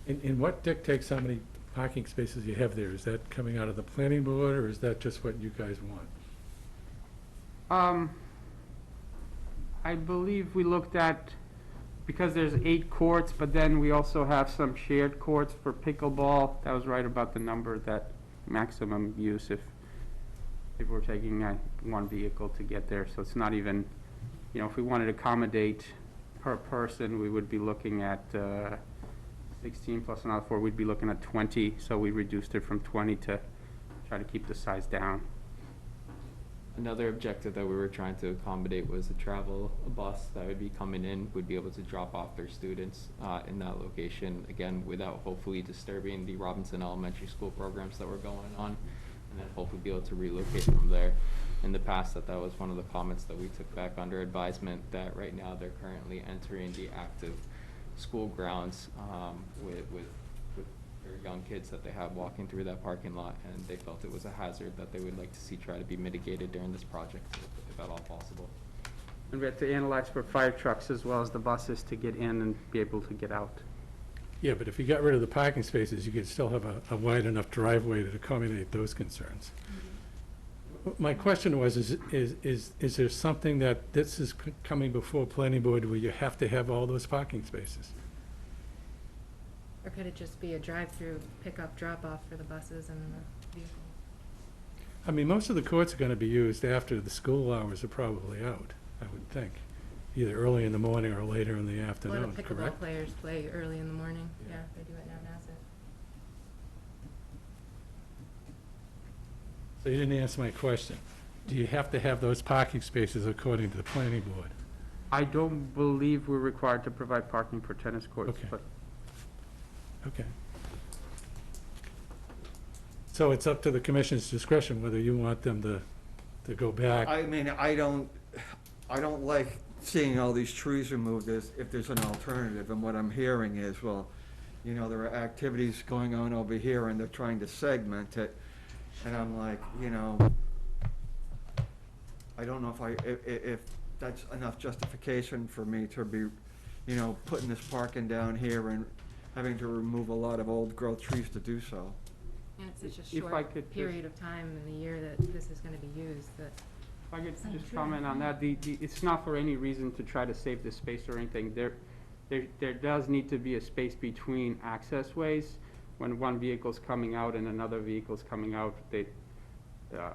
And what dictates how many parking spaces you have there? Is that coming out of the planning board, or is that just what you guys want? I believe we looked at, because there's 8 courts, but then we also have some shared courts for pickleball. That was right about the number, that maximum use if we're taking one vehicle to get there. So it's not even, if we wanted to accommodate per person, we would be looking at 16 plus another 4, we'd be looking at 20. So we reduced it from 20 to try to keep the size down. Another objective that we were trying to accommodate was a bus that would be coming in, would be able to drop off their students in that location, again, without hopefully disturbing the Robinson Elementary School programs that were going on, and then hopefully be able to relocate from there. In the past, that was one of the comments that we took back under advisement, that right now they're currently entering the active school grounds with very young kids that they have walking through that parking lot, and they felt it was a hazard that they would like to see try to be mitigated during this project, if at all possible. And we had to analyze for fire trucks as well as the buses to get in and be able to get out. Yeah, but if you got rid of the parking spaces, you could still have a wide enough driveway to accommodate those concerns. My question was, is there something that this is coming before planning board where you have to have all those parking spaces? Or could it just be a drive-through pickup, drop-off for the buses and the vehicle? I mean, most of the courts are gonna be used after the school hours are probably out, I would think. Either early in the morning or later in the A lot afternoon, of pickleball correct? players play early in the morning. Yeah. Yeah, they do it now, Nassau. So you didn't answer my question. Do you have to have those parking spaces according to the planning board? I don't believe we're required to provide parking for tennis courts, Okay. but Okay. So it's up to the commission's discretion whether you want them to go back. I mean, I don't like seeing all these trees removed if there's an alternative, and what I'm hearing is, well, there are activities going on over here and they're trying to segment it, and I'm like, I don't know if that's enough justification for me to be, putting this parking down here and having to remove a lot of old growth trees to do so. And it's such a If I short could period of time in the year that this is gonna be used, that. if I could just comment on that, it's not for any reason to try to save the space or anything. There does need to be a space between access ways. When one vehicle's coming out and another vehicle's coming out,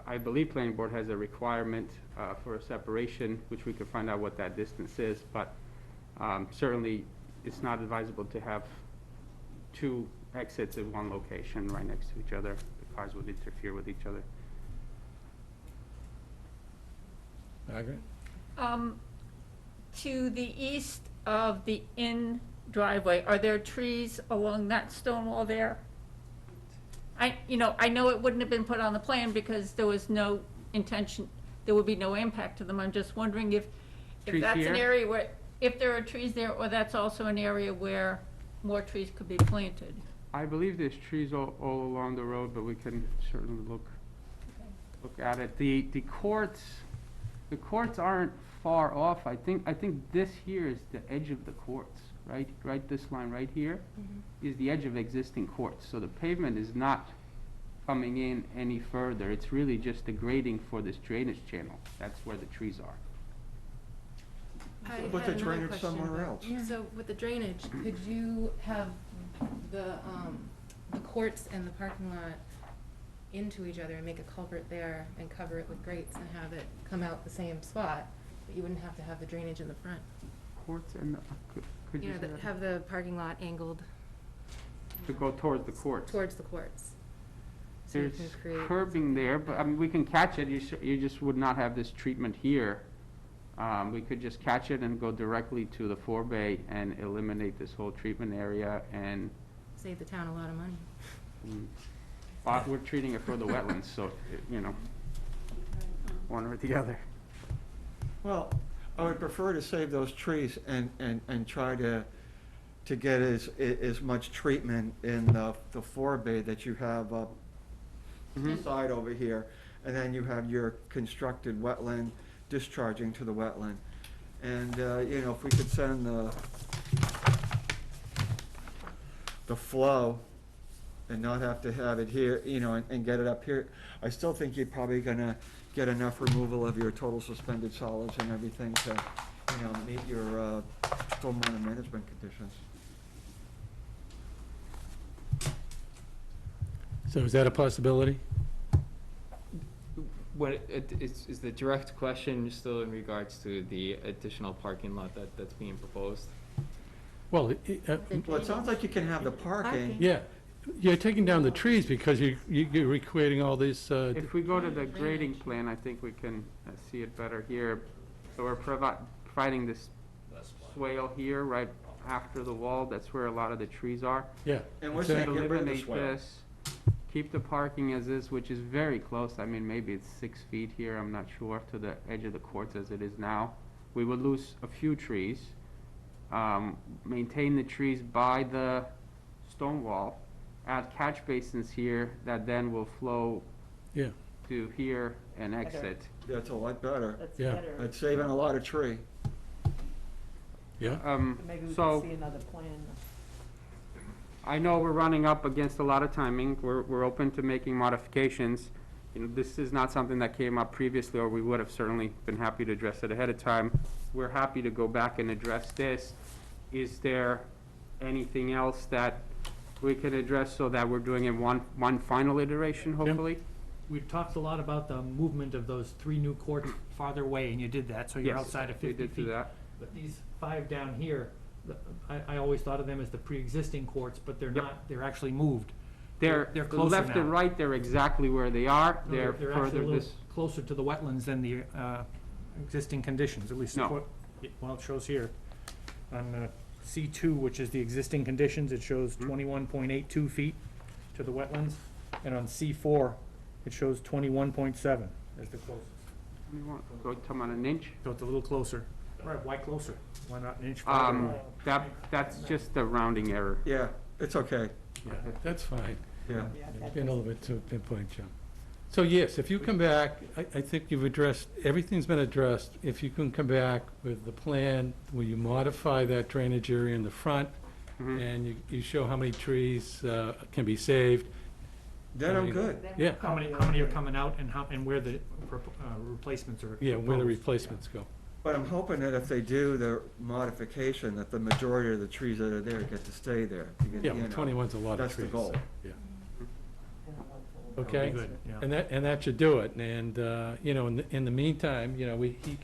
I believe planning board has a requirement for a separation, which we could find out what that distance is, but certainly it's not advisable to have 2 exits at one location right next to each other. The cars would interfere with each other. Margaret? To the east of the in driveway, are there trees along that stone wall there? I know it wouldn't have been put on the plan because there was no intention, there would be no impact to them. I'm just wondering if Trees that's an here? area where, if there are trees there, or that's also an area where more trees could be planted. I believe there's trees all along the road, but we can certainly look at it. The courts aren't far off. I think this here is the edge of the courts, right? Right, this line right here is the edge of existing courts. So the pavement is not coming in any further. It's really just the grading for this drainage channel. That's where the trees are. I Put had the another drainage question somewhere about- else. So with the drainage, could you have the courts and the parking lot into each other and make a culvert there and cover it with grates and have it come out the same spot, but you wouldn't have to have the drainage in the front? Courts and, could you say that? Have the parking lot angled To go towards the courts. towards the courts. So you There's can create. curbing there, but, I mean, we can catch it, you just would not have this treatment here. We could just catch it and go directly to the Forebay and eliminate this whole treatment area, and, Save the town a lot of money. but we're treating it for the wetlands, so, one or the other. Well, I would prefer to save those trees and try to get as much treatment in the forebay that you have up the side over here, and then you have your constructed wetland discharging to the wetland. And, if we could send the the flow and not have to have it here, you know, and get it up here, I still think you're probably gonna get enough removal of your total suspended solids and everything to, you know, meet your, stormwater management conditions. So is that a possibility? What, is the direct question still in regards to the additional parking lot that's being proposed? Well, Well, it sounds like you can have the parking. yeah, you're taking down the trees because you're recreating all these, If we go to the grading plan, I think we can see it better here. So we're providing this swale here, right after the wall, that's where a lot of the trees are. yeah. And we're exactly. saying get rid of the Eliminate swale. this, keep the parking as is, which is very close. I mean, maybe it's 6 feet here, I'm not sure, to the edge of the courts as it is now. We would lose a few trees. Maintain the trees by the stone wall, add catch basins here that then will flow Yeah, to here and exit. That's a lot better. yeah, It's saving a lot of tree. yeah. So, another plan. I know we're running up against a lot of timing. We're open to making modifications. You know, this is not something that came up previously, or we would have certainly been happy to address it ahead of time. We're happy to go back and address this. Is there anything else that we can address so that we're doing in one final iteration, hopefully? We've talked a lot about the movement of those 3 new courts farther away, and you did that, so you're Yes, outside of we 50 did do feet. that. But these 5 down here, I always thought of them as the pre-existing courts, but they're Yep. not, they're actually moved. They're closer left and now. right, they're exactly where they are. No, They're They're actually a further little this, closer to the wetlands than the existing conditions, at least. No. Well, it shows here. On C2, which is the existing conditions, it shows 21.82 feet to the wetlands. And on C4, it shows 21.7 as the closest. go come on an inch. So it's a little closer. Right, why closer? Why not an inch farther? That's just a rounding error. Yeah, it's okay, Yeah, that's fine. yeah. You've been a little bit too pinpoint, John. So yes, if you come back, I think you've addressed, everything's been addressed. If you can come back with the plan, where you modify that drainage area in the front, and you show how many trees can be saved. Then I'm good. Yeah, How many are coming out and where the replacements are? yeah, where the proposed? replacements go. But I'm hoping that if they do the modification, that the majority of the trees that are there get to stay there. because, Yeah, you know, 21's a lot of that's the trees. goal. Yeah. That would Okay? be good, yeah. And that should do it, and, you know, in the meantime, you know, he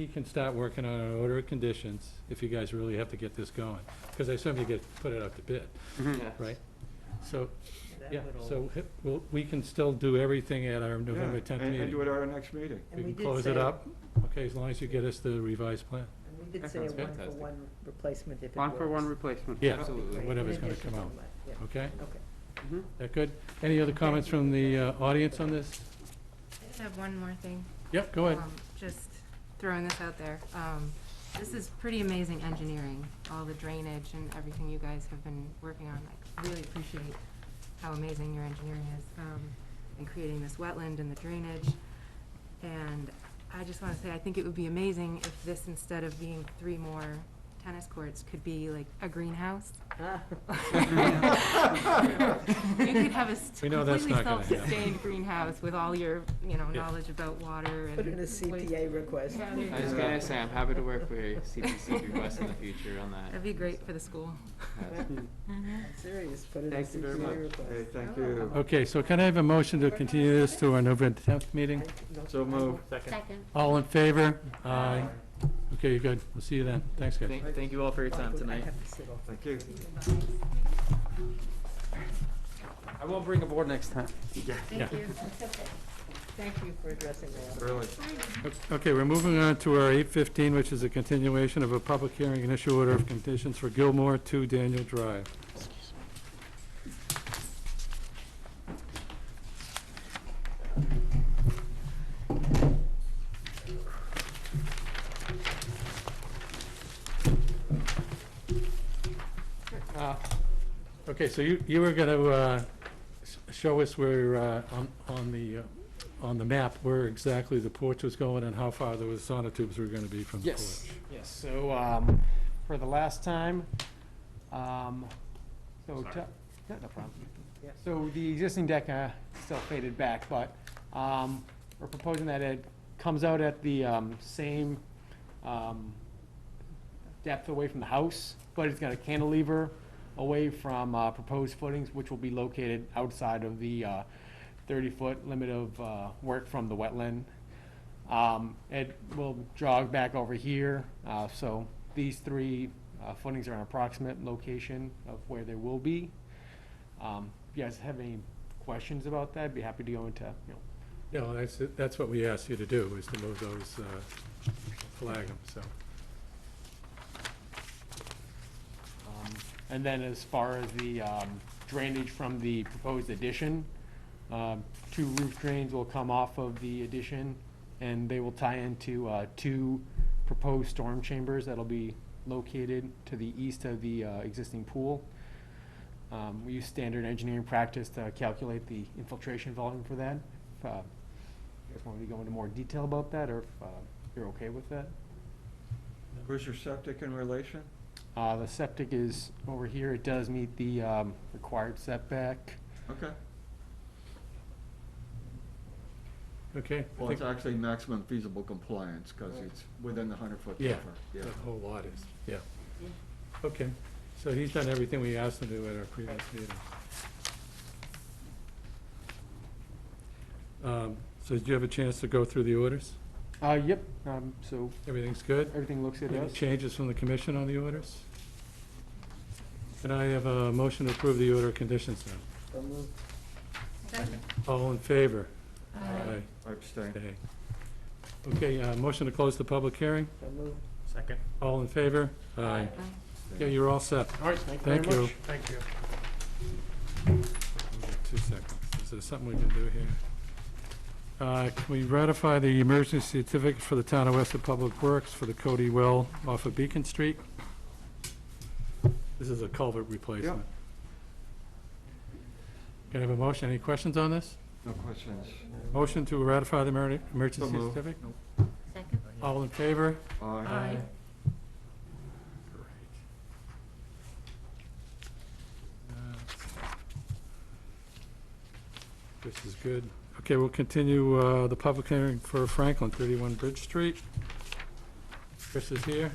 can start working on an order of conditions, if you guys really have to get this going, because I assume you put it out to bid, right? So, yeah, so we can still do everything at our November Yeah, 10th and meeting. do it at our next meeting. We can close it up, okay, as long as you get us the revised plan. And we did say a fantastic. one replacement if it One for one replacement. Yeah, Absolutely. whatever's gonna come out, okay? Okay. That good? Any other comments from the audience on this? I just have one more thing. Yep, go ahead. Just throwing this out there. This is pretty amazing engineering, all the drainage and everything you guys have been working on. I really appreciate how amazing your engineering is in creating this wetland and the drainage. And I just want to say, I think it would be amazing if this, instead of being 3 more tennis courts, could be like a greenhouse. You could have a We know that's completely not gonna happen. self-sustained greenhouse with all your, Yeah. knowledge about water and. Put in a CPA request. I was gonna say, I'm happy to work with a CPC request in the future on that. That'd be great for the school. Serious, put in a Thank you very much. CPA request. Hey, thank you. Okay, so can I have a motion to continue this to our November 10th meeting? So move. Second. All in favor? Aye. Okay, you're good. We'll see you then. Thanks, guys. Thank you all for your time I tonight. have to sit off. Thank you. I will bring a board next time. Yeah. Thank you for addressing that. Really. Okay, we're moving on to our 8:15, which is a continuation of a public hearing and issue order of conditions for Gilmore 2 Daniel Drive. Okay, so you were gonna show us where, on the map, where exactly the porch was going and how far the sonotubes were gonna be from the porch. Yes, yes, so, for the last time, So, Sorry. yeah, no problem. Yeah, so the existing deck, still faded back, but, we're proposing that it comes out at the, same, depth away from the house, but it's got a cantilever away from, proposed footings, which will be located outside of the, 30-foot limit of, work from the wetland. It will jog back over here, so these three footings are an approximate location of where they will be. If you guys have any questions about that, I'd be happy to go into, No, that's what we asked you to do, is to move those, flag them, so. And then as far as the drainage from the proposed addition, 2 roof drains will come off of the addition, and they will tie into 2 proposed storm chambers that'll be located to the east of the existing pool. We use standard engineering practice to calculate the infiltration volume for that. If you guys want me to go into more detail about that, or if you're okay with that? Where's your septic in relation? The septic is over here. It does meet the required setback. Okay. Okay. I Well, think- it's actually maximum feasible compliance, because it's within the 100-foot Yeah, buffer. the whole lot is, yeah. Okay, so he's done everything we asked him to do at our previous meeting. So did you have a chance to go through the orders? Yep, so Everything's good? everything looks good to Any us. changes from the commission on the orders? Can I have a motion to approve the order of conditions now? Second. All in favor? Aye. I abstain. Okay, motion to close the public hearing? Second. All in favor? Aye. Yeah, you're all set. All right, thank you very Thank you. much. Thank you. 2 seconds. Is there something we can do here? Can we ratify the emergency certificate for the town of Westford Public Works for the Cody Well off of Beacon Street? This is a culvert replacement. Can I have a motion? Any questions on this? No questions. Motion to ratify the So emergency moved. certificate? Second? All in favor? Aye. This is good. Okay, we'll continue the public hearing for Franklin, 31 Bridge Street. Chris is here.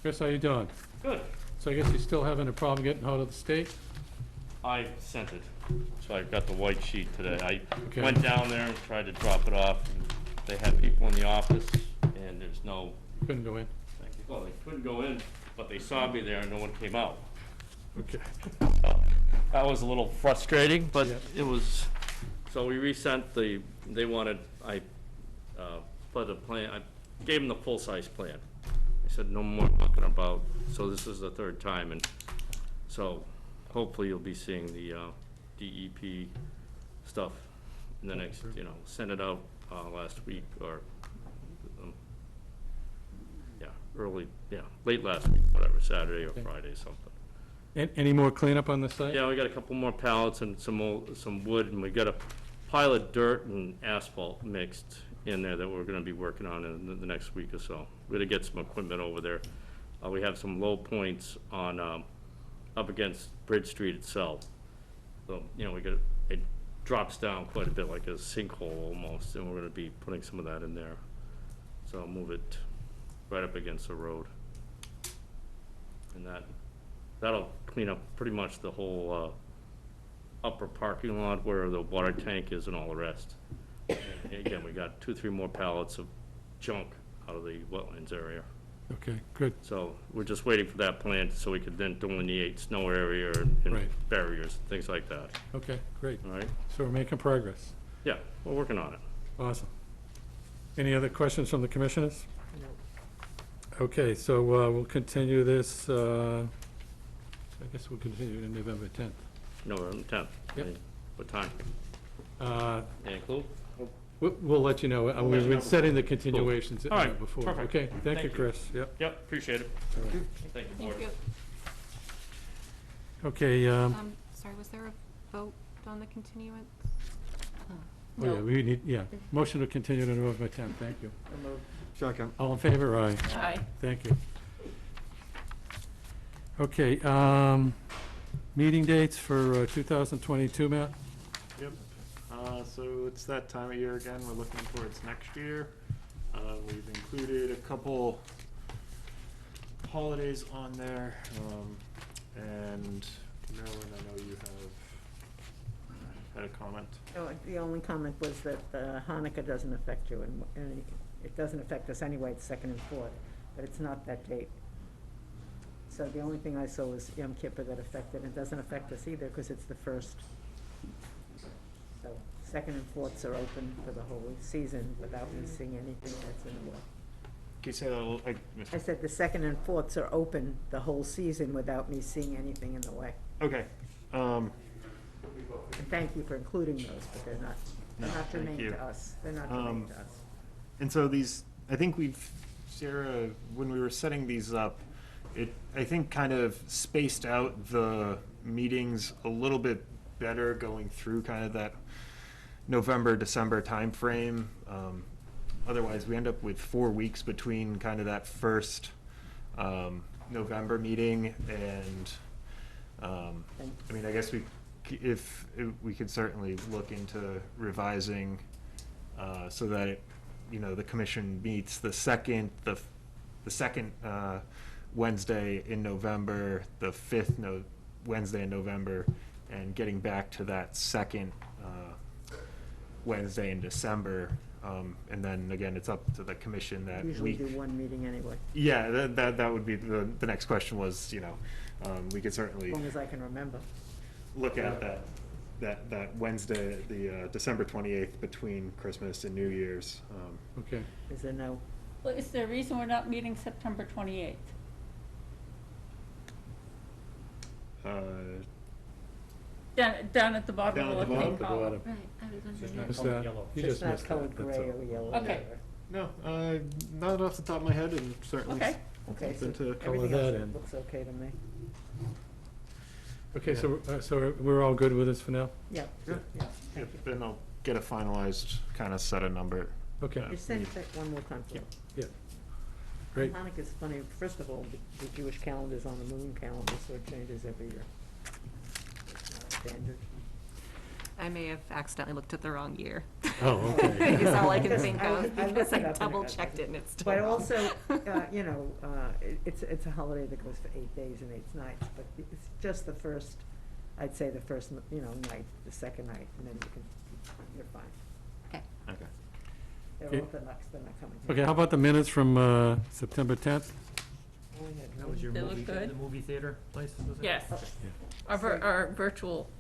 Chris, how you doing? Good. So I guess you're still having a problem getting hold of the state? I sent it, so I got the white sheet today. I Okay. went down there and tried to drop it off, and they had people in the office, and there's no, Couldn't go in? well, they couldn't go in, but they saw me there and no one came out. Okay. That was a little frustrating, but Yeah. it was, so we resent they wanted, I put a plan, I gave them the full-size plan. I said, no more mucking about, so this is the 3rd time, and so hopefully you'll be seeing the DEP stuff in the next, sent it out last week, or, late last week, whatever, Saturday or Okay. Friday, something. Any more cleanup on the site? Yeah, we got a couple more pallets and some wood, and we got a pile of dirt and asphalt mixed in there that we're gonna be working on in the next week or so. We're gonna get some equipment over there. We have some low points on, up against Bridge Street itself. So, it drops down quite a bit, like a sinkhole almost, and we're gonna be putting some of that in there. So I'll move it right up against the road. And that'll clean up pretty much the whole upper parking lot where the water tank is and all the rest. And again, we got 2, 3 more pallets of junk out of the wetlands area. Okay, good. So we're just waiting for that plan so we could then delineate snow area and Right. barriers, things like that. Okay, great. All right? So we're making progress. Yeah, we're working on it. Awesome. Any other questions from the commissioners? Okay, so we'll continue this, I guess we'll continue to November 10th. November 10th. Yep. What time? Uh, Any clue? We'll let you know. let We've you been know. setting the continuations All right, before. perfect. Okay, thank you, Thank you. Chris. Yep. Yep, appreciate it. All right. Thank you, Thank board. you. Okay, Sorry, was there a vote on the continuance? oh yeah, we need, motion to continue to November 10th. Thank you. Second. All in favor? Aye. Aye. Thank you. Okay, meeting dates for 2022, Matt? Yep. So it's that time of year again, we're looking towards next year. We've included a couple holidays on there, and Marilyn, I know you have had a comment. No, the only comment was that Hanukkah doesn't affect you, and it doesn't affect us anyway, it's second and fourth, but it's not that date. So the only thing I saw was Yom Kippur that affected, it doesn't affect us either, because it's the first. So second and fourths are open for the whole season without missing anything that's in the way. Can you say that a little, I said the second and fourths are open the whole season without me seeing anything in the way. okay. And thank you for including those, but they're not thank germane you. to us. They're not germane to us. And so these, I think Sarah, when we were setting these up, I think kind of spaced out the meetings a little bit better going through kind of that November, December timeframe. Otherwise, we end up with 4 weeks between kind of that first November meeting and, I mean, I guess if we could certainly look into revising so that it, the commission meets the second Wednesday in November, the fifth Wednesday in November, and getting back to that second Wednesday in December. And then again, it's up to the commission that Usually week. do one meeting anyway, Yeah, that would be the next question was, we could as certainly long as I can remember. look at that Wednesday, the December 28th between Christmas and New Year's. Okay. Is there no, Well, is there a reason we're not meeting September 28th? Down at the bottom Down of at the the left-hand bottom. column. Right, I was Just wondering. missed that. You it's just not missed colored that, that's gray all. or yellow. Okay. No, not off the top of my head, and certainly Okay. Okay, so something to Color everything that else in. looks okay to me. Okay, so we're all good with this for now? Yeah, Yeah. yeah, thank you. then I'll get a finalized kind of set of number. Okay, Just send that one more time, please. yeah. Great. Hanukkah's funny, first of all, the Jewish calendar's on the moon calendar, so it changes every year. It's not standard. I may have accidentally looked at the wrong year. Oh, okay. Is all I can Because think I of, looked it because I up and double checked it and it's still But wrong. also, it's a holiday that goes for 8 days and 8 nights, but it's just the first, I'd say the first, night, the second night, and then you're fine. Okay. Okay. They're Okay. Orthodox, they're not coming. Okay, how about the minutes from September 10th? Only had That one. was your They look movie, good. the movie theater place, was it? Yes, Oh, our virtual.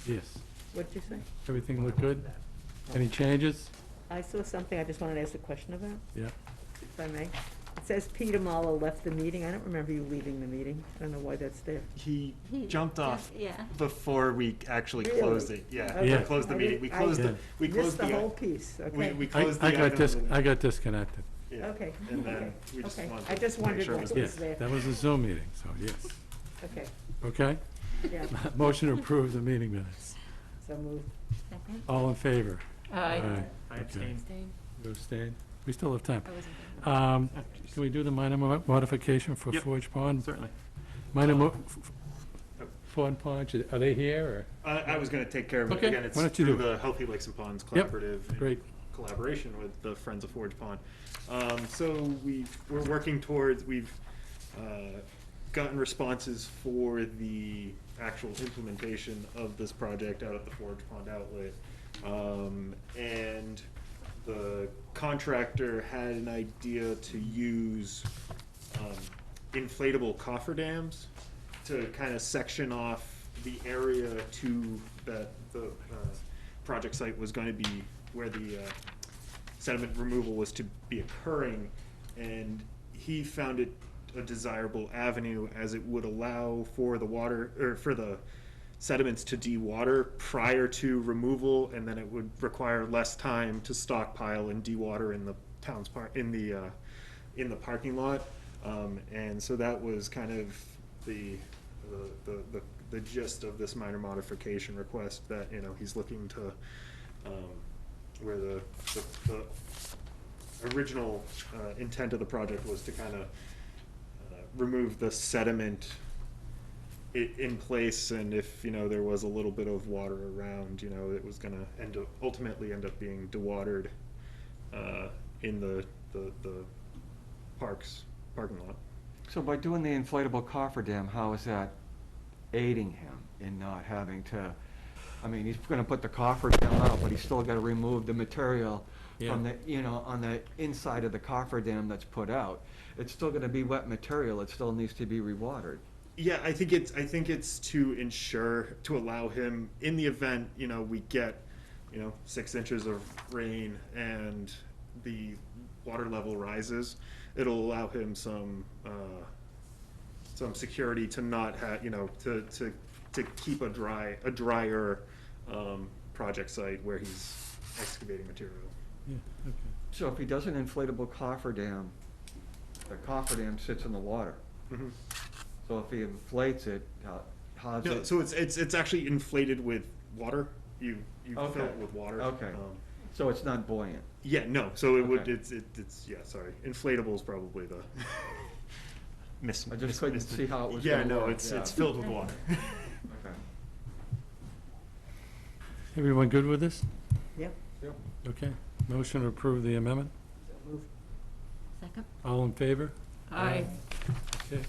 Yes. What'd you say? Everything look good? Any changes? I saw something I just wanted to ask a question about, Yeah. if I may. It says Peter Marlowe left the meeting. I don't remember you leaving the meeting. I don't know why that's there. He He jumped off Yeah. before we actually Really? closed it. Yeah, Okay. Yeah. we closed the I meeting. didn't- We closed I the, we Missed closed the whole the, piece, okay? we I closed the item. and- I got disconnected. yeah, Okay, And then okay, we just okay. wanted I to just make wondered sure it why was it Yeah, was there. that was a Zoom meeting, so yes. Okay, Okay? yeah, Motion to approve the meeting minutes. so moved. Second? All in favor? Aye. I Okay. abstained. You abstain? We still have time. I wasn't there. Can we do the minor modification for Yep. Forge Pond? Certainly. Minor Forge Pond, are they here, I was gonna take care of it. Okay, Again, it's why don't you through do it? the Healthy Lakes and Ponds Yep, Collaborative. in great. Collaboration with the Friends of Forge Pond. So we're working towards, we've gotten responses for the actual implementation of this project out at the Forge Pond outlet. And the contractor had an idea to use inflatable cofferdams to kind of section off the area to that the project site was going to be, where the sediment removal was to be occurring. And he found it a desirable avenue, as it would allow for the water, or for the sediments to dewater prior to removal, and then it would require less time to stockpile and dewater in the town's in the parking lot. And so that was kind of the gist of this minor modification request, that, he's looking to, where the original intent of the project was to kind of remove the sediment it in place, and if, you know, there was a little bit of water around, you know, it was gonna ultimately end up being dewatered in the parking lot. So by doing the inflatable cofferdam, how is that aiding him in not having to, I mean, he's gonna put the cofferdam out, but he's still gotta remove the material from the, you know, on the inside of the cofferdam that's put out. It's still gonna be wet material, it still needs to be rewatered. Yeah, I think it's to ensure, to allow him, in the event, you know, we get, you know, 6 inches of rain and the water level rises, it'll allow him some security to not have, you know, to keep a drier project site where he's excavating material. Yeah, okay. So if he does an inflatable cofferdam, the cofferdam sits in the water. Mhm. So if he inflates it, how's No, it? so it's actually inflated with water. You fill Okay. it with water. Okay. So it's not buoyant? Yeah, no, so it would, Okay. it's, yeah, sorry. Inflatable is probably the I just couldn't see how it was Yeah, gonna no, work, it's yeah. filled with water. Okay. Everyone good with this? Yep. Okay, motion to approve the amendment? Second? All in favor? Aye. Okay.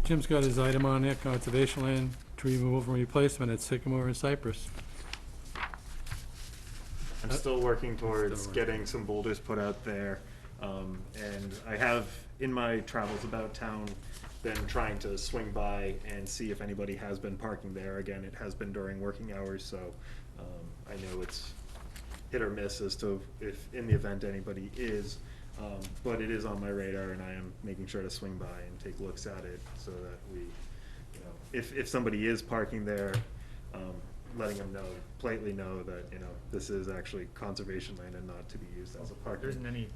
Jim's got his item on there, conservation land, tree removal and replacement at Sycamore and Cypress. I'm still working towards Still working. getting some boulders put out there. And I have, in my travels about town, been trying to swing by and see if anybody has been parking there. Again, it has been during working hours, so I know it's hit or miss as to if, in the event anybody is. But it is on my radar, and I am making sure to swing by and take looks at it so that we, you know, if somebody is parking there, letting them know, politely know that, you know, this is actually conservation land and not to be used as a There parking. isn't any,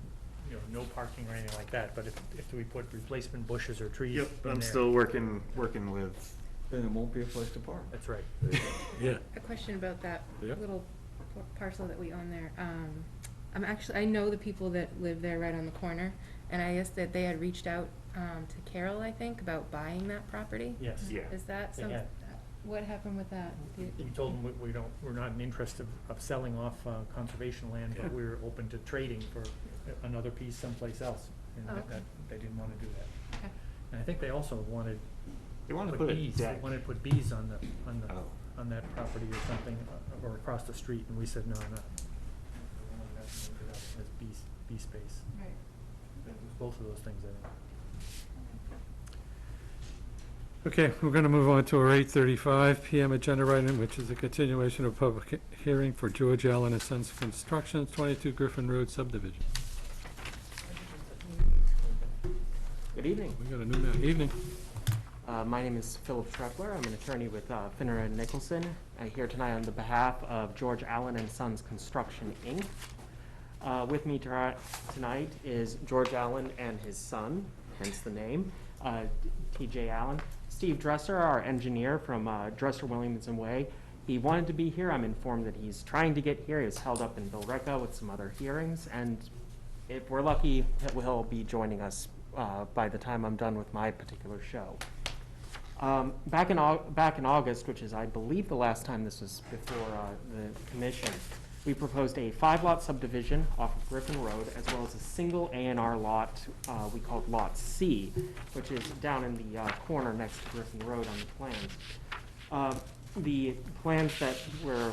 you know, no parking or anything like that, but if we put replacement bushes or trees Yep, in I'm there- still working with. Then it won't be a place to park. That's right. Yeah. A question about that Yep. little parcel that we own there. I know the people that live there right on the corner, and I guess that they had reached out to Carol, I think, about buying that property. Yes. Yeah. Is that They some, had. what happened with that? We told them we're not in interest of selling off conservation land, Yeah. but we're open to trading for another piece someplace else. And Oh, that, okay. they didn't wanna do that. Okay. And I think they also wanted They want to put put a bees, they deck. wanted to put bees on the, Oh. on that property or something, or across the street, and we said, no, no. We wanted that to make it up as bee space. Right. It was both of those things, I think. Okay, we're gonna move on to our 8:35 PM agenda item, which is a continuation of public hearing for George Allen and Sons Construction, 22 Griffin Road subdivision. Good evening. We got a new man. Evening. My name is Philip Trepler. I'm an attorney with Finner and Nicholson. I'm here tonight on the behalf of George Allen and Sons Construction, Inc. With me tonight is George Allen and his son, hence the name, T.J. Allen. Steve Dresser, our engineer from Dresser Williamson Way. He wanted to be here. I'm informed that he's trying to get here. He was held up in Billerica with some other hearings, and if we're lucky, he'll be joining us by the time I'm done with my particular show. Back in August, which is, I believe, the last time this was before the commission, we proposed a 5-lot subdivision off of Griffin Road, as well as a single A&R lot we called Lot C, which is down in the corner next to Griffin Road on the plans. The plans that were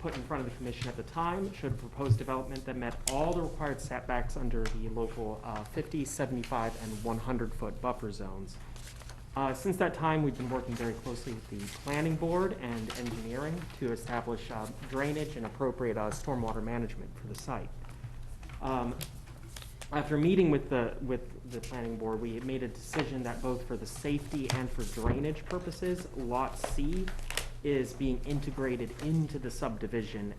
put in front of the commission at the time showed a proposed development that met all the required setbacks under the local 50, 75, and 100-foot buffer zones. Since that time, we've been working very closely with the planning board and engineering to establish drainage and appropriate stormwater management for the site. After meeting with the planning board, we made a decision that both for the safety and for drainage purposes, Lot C is being integrated into the subdivision.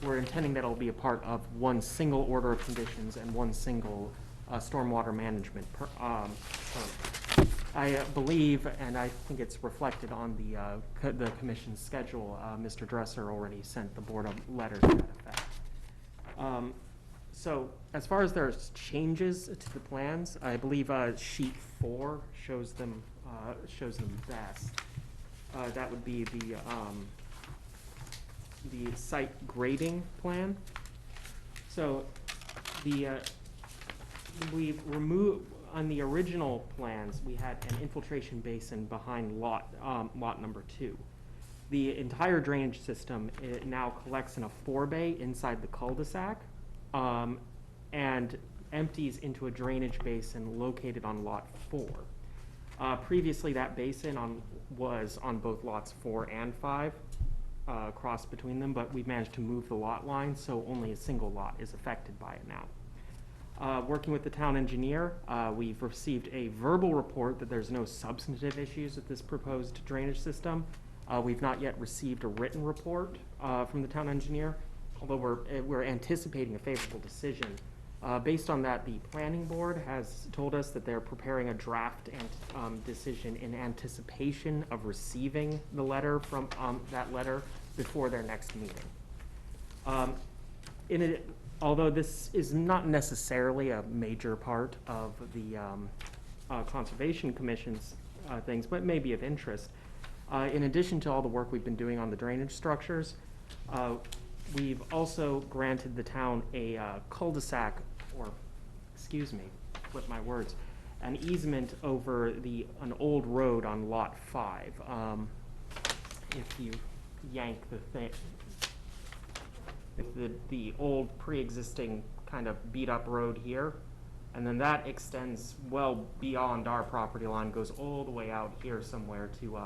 We're intending that it'll be a part of one single order of conditions and one single stormwater management permit. I believe, and I think it's reflected on the commission's schedule, Mr. Dresser already sent the board a letter to that effect. So as far as there's changes to the plans, I believe sheet 4 shows them best. That would be the site grading plan. So we've removed, on the original plans, we had an infiltration basin behind lot number 2. The entire drainage system, it now collects in a forebay inside the cul-de-sac, and empties into a drainage basin located on lot 4. Previously, that basin was on both lots 4 and 5, crossed between them, but we've managed to move the lot line, so only a single lot is affected by it now. Working with the town engineer, we've received a verbal report that there's no substantive issues with this proposed drainage system. We've not yet received a written report from the town engineer, although we're anticipating a favorable decision. Based on that, the planning board has told us that they're preparing a draft decision in anticipation of receiving the letter from that letter before their next meeting. Although this is not necessarily a major part of the Conservation Commission's things, but may be of interest, in addition to all the work we've been doing on the drainage structures, we've also granted the town a cul-de-sac, or, excuse me, flip my words, an easement over an old road on lot 5. If you yank the thing, the old pre-existing kind of beat-up road here, and then that extends well beyond our property line, goes all the way out here somewhere to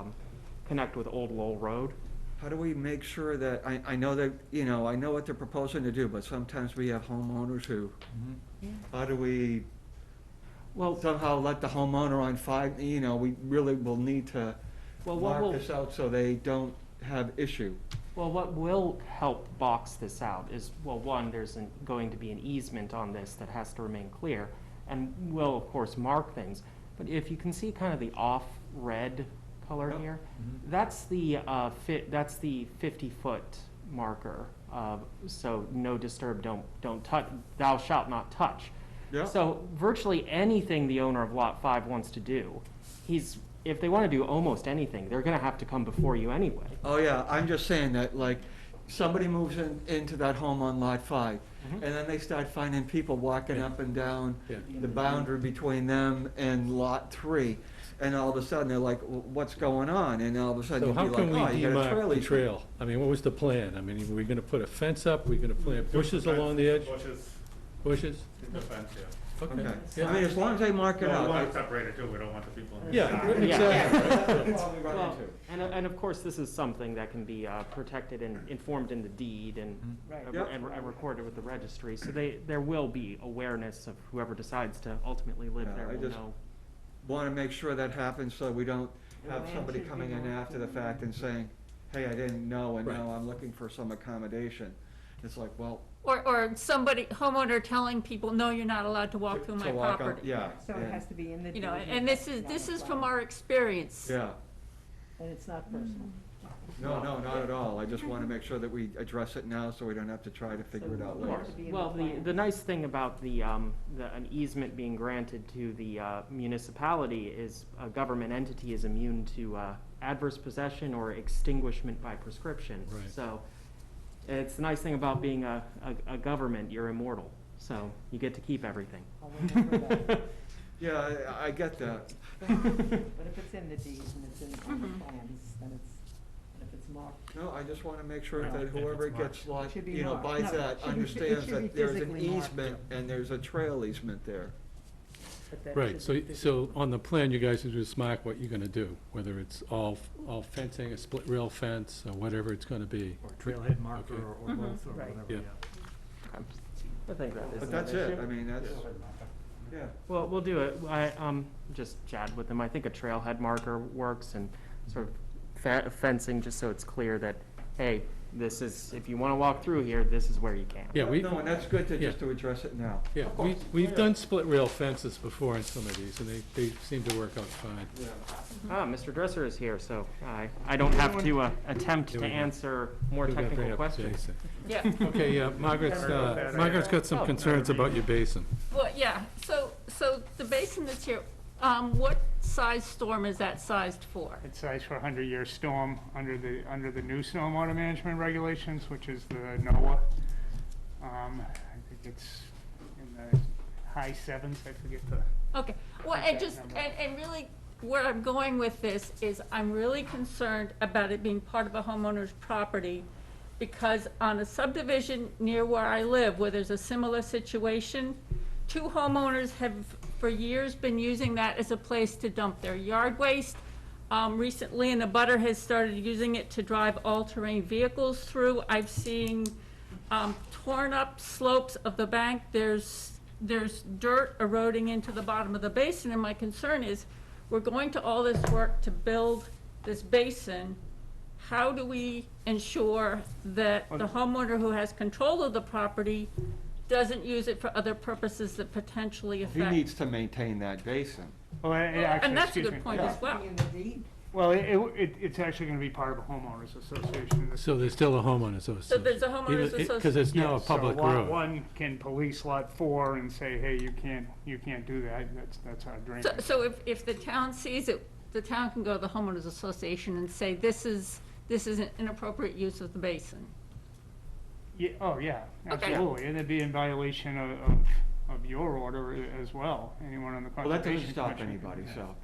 connect with Old Lowell Road. How do we make sure that, I know that, I know what they're proposing to do, but sometimes we have homeowners who, how do we somehow let the homeowner on 5, we really will need to mark this out so they don't have issue. Well, what will help box this out is, well, one, there's going to be an easement on this that has to remain clear, and we'll, of course, mark things. But if you can see kind of the off-red color here, that's the 50-foot marker. So no disturb, don't touch, thou shalt not touch. Yeah. So virtually anything the owner of Lot 5 wants to do, if they want to do almost anything, they're going to have to come before you anyway. Oh, yeah, I'm just saying that, like, somebody moves into that home on lot 5, and then they start finding people walking up and down the boundary between them and lot 3, and all of a sudden they're like, what's going on? And all of a sudden So you'd how be can we like, oh, you got a trail demarc the easement. trail? I mean, what was the plan? I mean, are we gonna put a fence up? Are we gonna plant bushes along the edge? Bushes? No fence, yeah. Okay. Okay. Yeah. I mean, as long as they mark it Well, we out. want it separated too, we don't want the people. Yeah, Yeah. exactly. Well, and of course, this is something that can be protected and informed in the deed and recorded with the registry. So there will be awareness of whoever decides to ultimately live there I will just know. want to make sure that happens so we don't have somebody coming in after the fact and saying, hey, I didn't know, and now I'm looking for some accommodation. It's like, well. Or homeowner telling people, no, you're not allowed to walk through my property. Yeah. So it has to be in the deed. And this is from our experience. Yeah. And it's not personal. No, not at all. I just want to make sure that we address it now so we don't have to try to figure it out later. Well, the nice thing about an easement being granted to the municipality is a government entity is immune to adverse possession or extinguishment by prescription. Right. So it's the nice thing about being a government, you're immortal, so you get to keep everything. I'll remember that. Yeah, I get that. But if it's in the deed and it's on the plans, then and if it's marked. No, I just want to make sure that whoever gets like, Should be marked. buys No, that it should be understands that there's an physically marked. easement and there's a trail easement there. But that Right, should be so on the plan, you guys will just mark what you're gonna do, whether it's all fencing, a split rail fence, or whatever it's gonna be. Or trailhead marker, Okay. or both, or Right. whatever, Yeah. I think that is. But that's it. I mean, that's, yeah. Well, we'll do it. Just chat with them. I think a trailhead marker works and sort of fencing, just so it's clear that, hey, this is, if you wanna walk through here, this is where you can. Yeah, we, No, and that's good to, Yeah. just to address it now. yeah, we've done split rail fences before in some of these, and they seem to work out fine. Mr. Dresser is here, so I don't have to attempt Here to we go. answer more We're gonna bring technical up questions. Jason. Yeah. Okay, yeah, Margaret's got some concerns about your basin. Well, yeah, so the basin that's here, what size storm is that sized for? It's sized for a 100-year storm under the new stormwater management regulations, which is the NOAA. I think it's in the high sevens, I forget the. Okay, well, and just, and really, where I'm going with this is I'm really concerned about it being part of a homeowner's property, because on a subdivision near where I live, where there's a similar situation, 2 homeowners have for years been using that as a place to dump their yard waste. Recently, an abutter has started using it to drive all-terrain vehicles through. I've seen torn up slopes of the bank. There's dirt eroding into the bottom of the basin, and my concern is, we're going to all this work to build this basin. How do we ensure that the homeowner who has control of the property doesn't use it for other purposes that potentially He affect? needs to maintain that basin. Well, And that's a good point Yeah. as well. Well, it's actually going to be part of a homeowners association. So there's still a homeowners association? So there's a homeowners Because it's now a Yes, public so lot road. 1 can police lot 4 and say, hey, you can't do that. That's our drainage. So if the town sees it, the town can go to the homeowners association and say, this is an inappropriate use of the basin. Yeah, oh, yeah, Okay. absolutely. And it'd be in violation of your order as well, anyone on the Well, that Conservation doesn't Commission. stop anybody, so,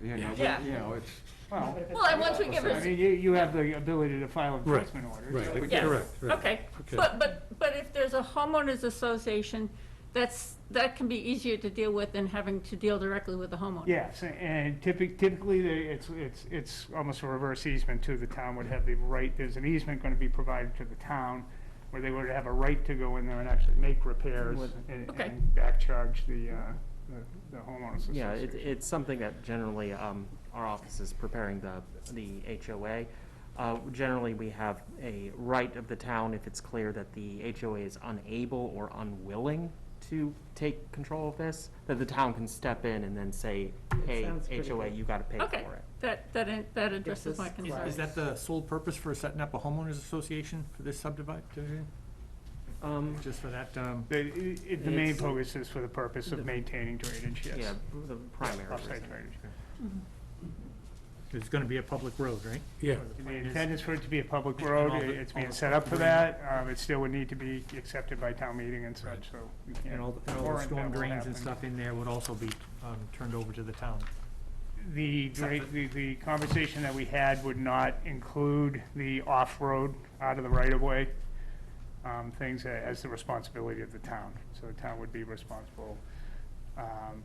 Yeah. it's. Well, Well, and once we give I us, mean, you have the ability to file Right, enforcement orders. right. yes, Correct, right. okay. Okay. But if there's a homeowners association, that can be easier to deal with than having to deal directly with the homeowner. Yes, and typically, it's almost a reverse easement too. The town would have the right, there's an easement going to be provided to the town where they would have a right to go in there and actually make repairs Okay. and back charge the homeowners association. Yeah, it's something that generally, our office is preparing the HOA. Generally, we have a right of the town if it's clear that the HOA is unable or unwilling to take control of this, that the town can step in and then say, hey, sounds pretty HOA, good. you gotta pay for Okay, it. that addresses my Yes, concern. Is that the sole purpose for setting up a homeowners association for this subdivision? Just for that, The main It's- focus is for the purpose of maintaining drainage, yes. Yeah, the primary Offsite reason. drainage. it's gonna be a public road, right? Yeah, The intent is for it to be a public road. It's being set up for that. It still would need to be accepted by town meeting and such, so we can't. And all the warrant storm that will drains and happen. stuff in there would also be turned over to the town. The conversation that we had would not include the off-road out of the right-of-way, things as the responsibility of the town. So the town would be responsible,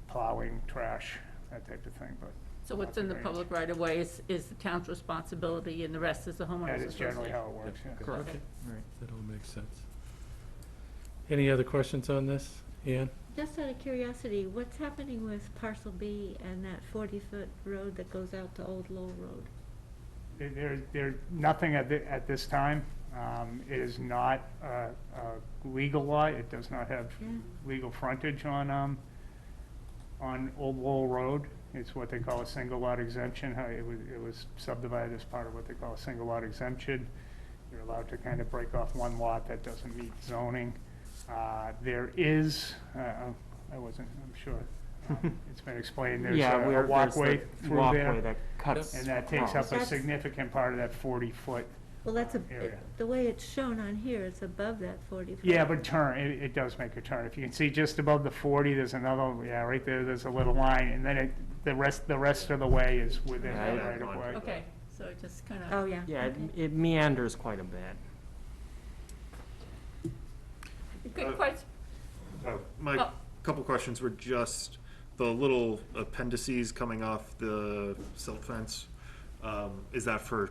plowing, trash, that type of thing, but. So what's in the public right of way is the town's responsibility, and the rest is the homeowners That is association. generally how it works, yeah. Correct. Okay. that all makes sense. Any other questions on this, Ann? Just out of curiosity, what's happening with parcel B and that 40-foot road that goes out to Old Lowell Road? There's nothing at this time. It is not a legal lot. It does not have Yeah. legal frontage on Old Lowell Road. It's what they call a single lot exemption. It was subdivided as part of what they call a single lot exemption. You're allowed to kind of break off one lot that doesn't meet zoning. There is, I'm sure, it's been explained, there's Yeah, a walkway there's the through walkway there. that cuts. And that takes up a That's- significant part of that 40-foot. Well, Area. the way it's shown on here, it's above that 40-foot. Yeah, but it does make a turn. If you can see just above the 40, there's another, yeah, right there, there's a little line, and then the rest of the way is within Yeah, the I- right of way. Okay, so it just kind of. Oh, yeah. Yeah, okay. it meanders quite a bit. Good question. My Oh. couple questions were just the little appendices coming off the silt fence. Is that for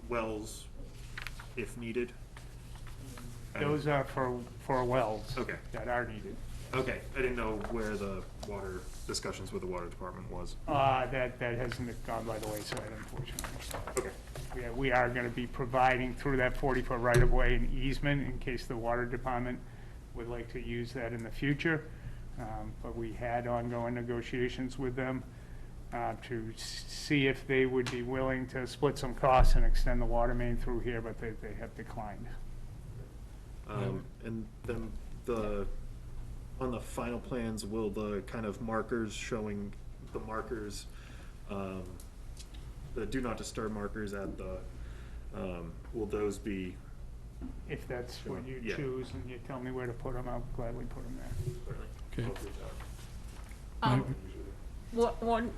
wells if needed? Those are for wells. Okay. That are needed. Okay, I didn't know where the water discussions with the water department was. That hasn't gone by the wayside, unfortunately. Okay. we are gonna be providing through that 40-foot right-of-way an easement in case the water department would like to use that in the future. But we had ongoing negotiations with them to see if they would be willing to split some costs and extend the water main through here, but they have declined. And then on the final plans, will the kind of markers showing the markers, the do not disturb markers at the, will those be? If that's what you Yeah. choose and you tell me where to put them, I'll gladly put them there. Okay.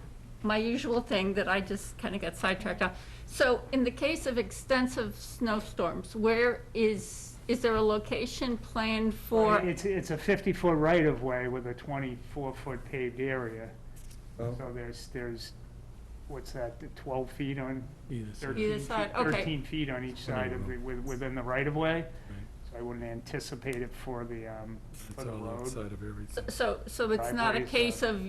My usual thing that I just kind of got sidetracked on. So in the case of extensive snowstorms, where is there a location planned for? It's a 50-foot right-of-way with a 24-foot paved area. Oh. So there's, what's that, 12 feet on? Either side. 13 Either side, feet- okay. 13 feet on each side of the, within the right-of-way. So I wouldn't anticipate it for the It's all road. outside of everything. So it's not a Driveways, case of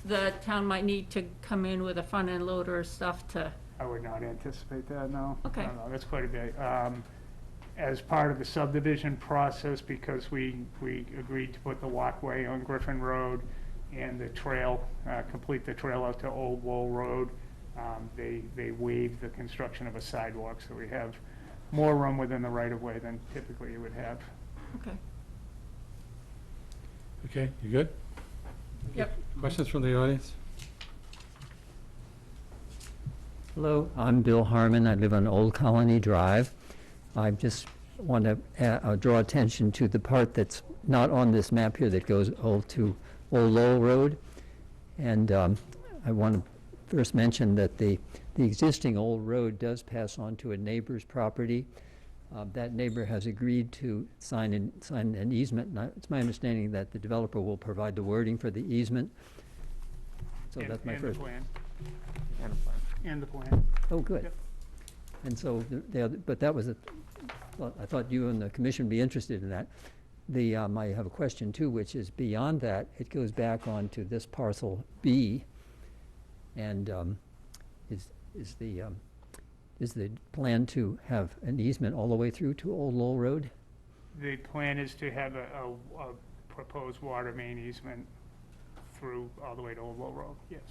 the town might need to come in with a front-end loader or stuff to, I would not anticipate that, no. Okay. No, that's quite a bit. As part of the subdivision process, because we agreed to put the walkway on Griffin Road and the trail, complete the trail out to Old Wool Road, they waived the construction of a sidewalk, so we have more room within the right-of-way than typically you would have. okay. Okay, you good? Yep. Questions from the audience? Hello, I'm Bill Harmon. I live on Old Colony Drive. I just want to draw attention to the part that's not on this map here that goes to Old Lowell Road. And I want to first mention that the existing old road does pass on to a neighbor's property. That neighbor has agreed to sign an easement. And it's my understanding that the developer will provide the wording for the easement. So that's my first. And the plan. And the plan. Oh, good. Yep. And so, but that was well, I thought you and the commission would be interested in that. I have a question too, which is beyond that, it goes back onto this parcel B. And is the plan to have an easement all the way through to Old Lowell Road? The plan is to have a proposed water main easement through all the way to Old Lowell Road, yes.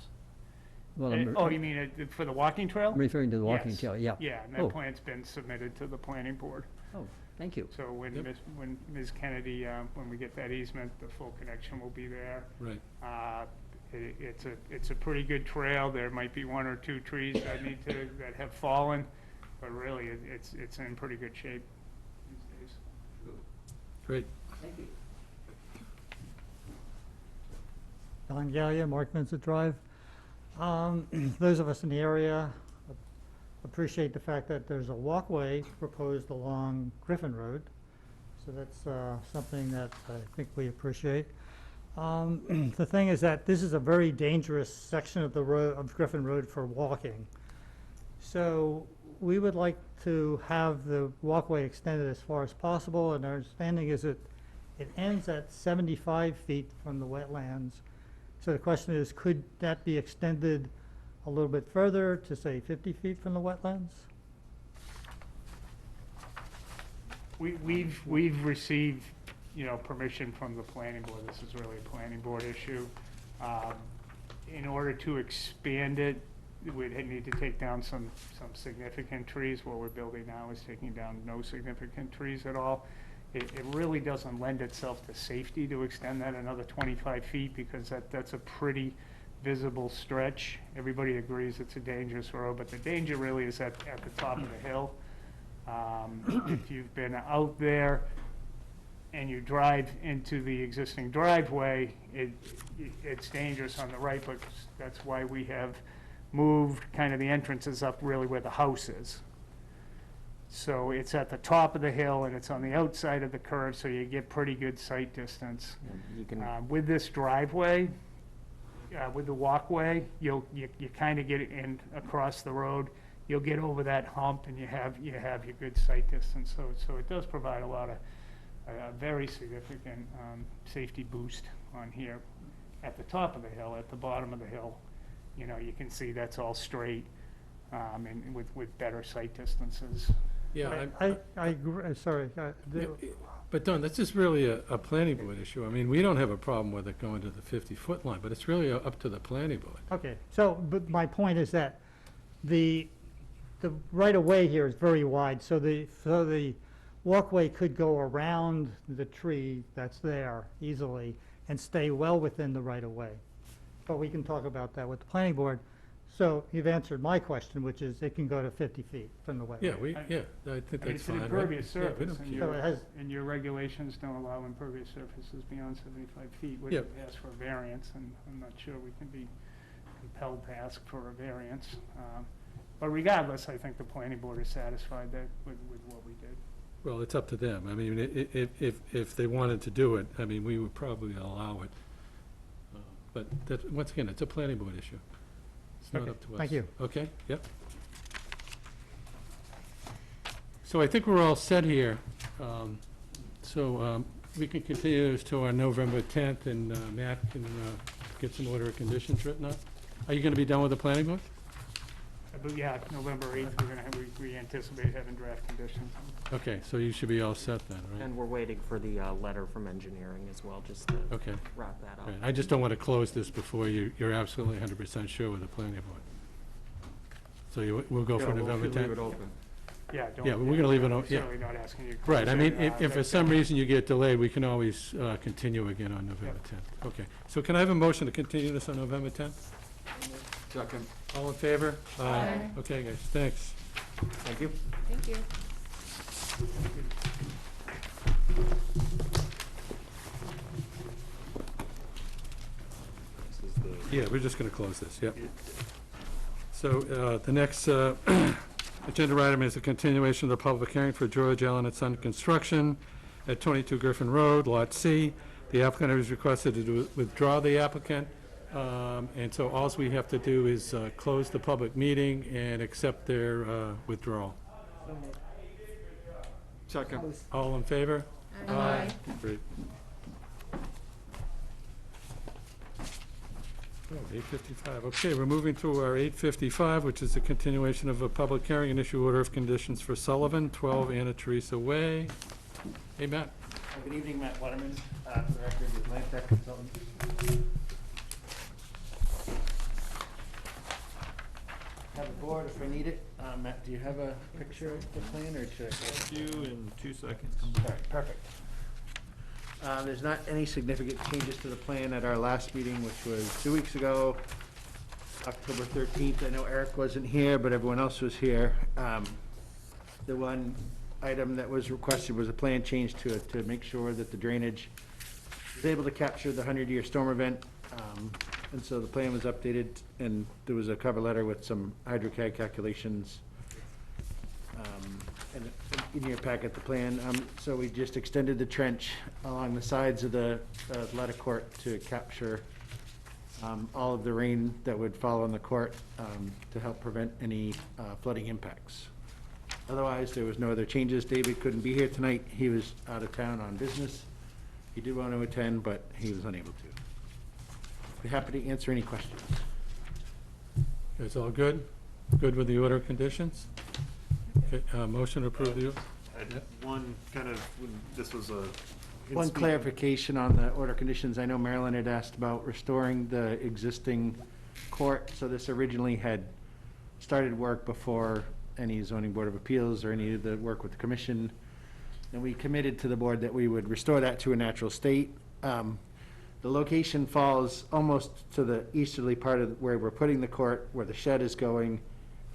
Well, Oh, you mean for the walking trail? I'm referring to the walking Yes. trail, yeah. Yeah, and Oh. that plan's been submitted to the planning board. Oh, thank you. So when Yep. when Ms. Kennedy, when we get that easement, the full connection will be there. Right. It's a pretty good trail. There might be one or two trees that have fallen, but really, it's in pretty good shape these days. Great. Thank you. Don Gallia, Mark Vincent Drive. Those of us in the area appreciate the fact that there's a walkway proposed along Griffin Road. So that's something that I think we appreciate. The thing is that this is a very dangerous section of the road, of Griffin Road, for walking. So we would like to have the walkway extended as far as possible, and our understanding is that it ends at 75 feet from the wetlands. So the question is, could that be extended a little bit further to, say, 50 feet from the wetlands? We've received, permission from the planning board. This is really a planning board issue. In order to expand it, we'd need to take down some significant trees. What we're building now is taking down no significant trees at all. It really doesn't lend itself to safety to extend that another 25 feet because that's a pretty visible stretch. Everybody agrees it's a dangerous road, but the danger really is at the top of the hill. If you've been out there and you drive into the existing driveway, it's dangerous on the right, but that's why we have moved kind of the entrances up really where the house is. So it's at the top of the hill and it's on the outside of the curve, so you get pretty good sight distance. You can, With this driveway, with the walkway, you kind of get in across the road. You'll get over that hump and you have your good sight distance. So it does provide a very significant safety boost on here. At the top of the hill, at the bottom of the hill, you can see that's all straight. and with better sight distances. Yeah, I agree, sorry. but Don, that's just really a planning board issue. I mean, we don't have a problem with it going to the 50-foot line, but it's really up to the planning board. Okay, so, but my point is that the right-of-way here is very wide, so the walkway could go around the tree that's there easily and stay well within the right-of-way. But we can talk about that with the planning board. So you've answered my question, which is it can go to 50 feet from the way. Yeah, I think I mean, that's it's fine, an right? impervious Yeah, we surface, don't and care. So it has, and your regulations don't allow impervious surfaces beyond 75 feet, which Yeah. asks for a variance, and I'm not sure we can be compelled to ask for a variance. But regardless, I think the planning board is satisfied that with what we did. Well, it's up to them. I mean, if they wanted to do it, I mean, we would probably allow it. But that, once again, it's a planning board issue. It's not Okay, up to us. thank you. Okay, yep. So I think we're all set here. We can continue this to our November 10th, and Matt can get some order of conditions written up. Are you going to be done with the planning board? But yeah, November 8th, we're gonna have, we anticipate having draft conditions. Okay, so you should be all set then, right? And we're waiting for the letter from engineering as well, just to Okay. wrap that up. All right, I just don't want to close this before you're absolutely 100% sure with the planning board. So we'll go for November 10th? Leave it open. Yeah, don't. Yeah, we're gonna leave it on- yeah. Certainly not asking you to Right, I close mean, it, if for but, some reason you get delayed, we can always continue again on November 10th. Okay, so can I have a motion to continue this on November 10th? Second. All in favor? Aye. Okay, guys, thanks. Thank you. Thank you. Yeah, we're just gonna close this, yep. So, the next agenda item is a continuation of the public hearing for George Allen and Son Construction at 22 Griffin Road, Lot C. The applicant has requested to withdraw the applicant, and so all we have to do is close the public meeting and accept their withdrawal. Second. All in favor? Aye. Great. Oh, 8:55, okay, we're moving to our 8:55, which is the continuation of a public hearing and issue order of conditions for Sullivan, 12 Anna Teresa Way. Hey, Matt. Good evening, Matt Waterman, for the record, the Atlantic consultant. Have a board if I need it. Matt, do you have a picture of the plan, or should I? You in 2 seconds. All right, perfect. There's not any significant changes to the plan at our last meeting, which was 2 weeks ago, October 13th. I know Eric wasn't here, but everyone else was here. The one item that was requested was a plan change to make sure that the drainage was able to capture the 100-year storm event. And so the plan was updated, and there was a cover letter with some HydroCAD calculations. And in your packet, the plan. So we just extended the trench along the sides of the letter court to capture all of the rain that would fall on the court to help prevent any flooding impacts. Otherwise, there was no other changes. David couldn't be here tonight. He was out of town on business. He did want to attend, but he was unable to. Be happy to answer any questions. It's all good? Good with the order of conditions? Okay, motion to approve the, One kind of, this was a. in One speaking- clarification on the order conditions. I know Marilyn had asked about restoring the existing court. So this originally had started work before any zoning board of appeals or any of the work with the commission. And we committed to the board that we would restore that to a natural state. The location falls almost to the easterly part of where we're putting the court, where the shed is going,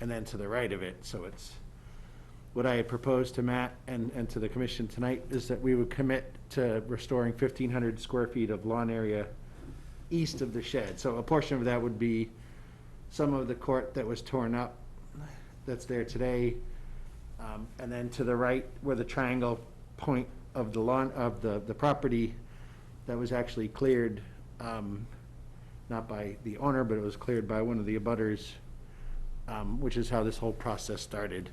and then to the right of it. So it's, what I had proposed to Matt and to the commission tonight is that we would commit to restoring 1,500 square feet of lawn area east of the shed. So a portion of that would be some of the court that was torn up that's there today. And then to the right, where the triangle point of the lawn, of the property that was actually cleared, not by the owner, but it was cleared by one of the abutters, which is how this whole process started.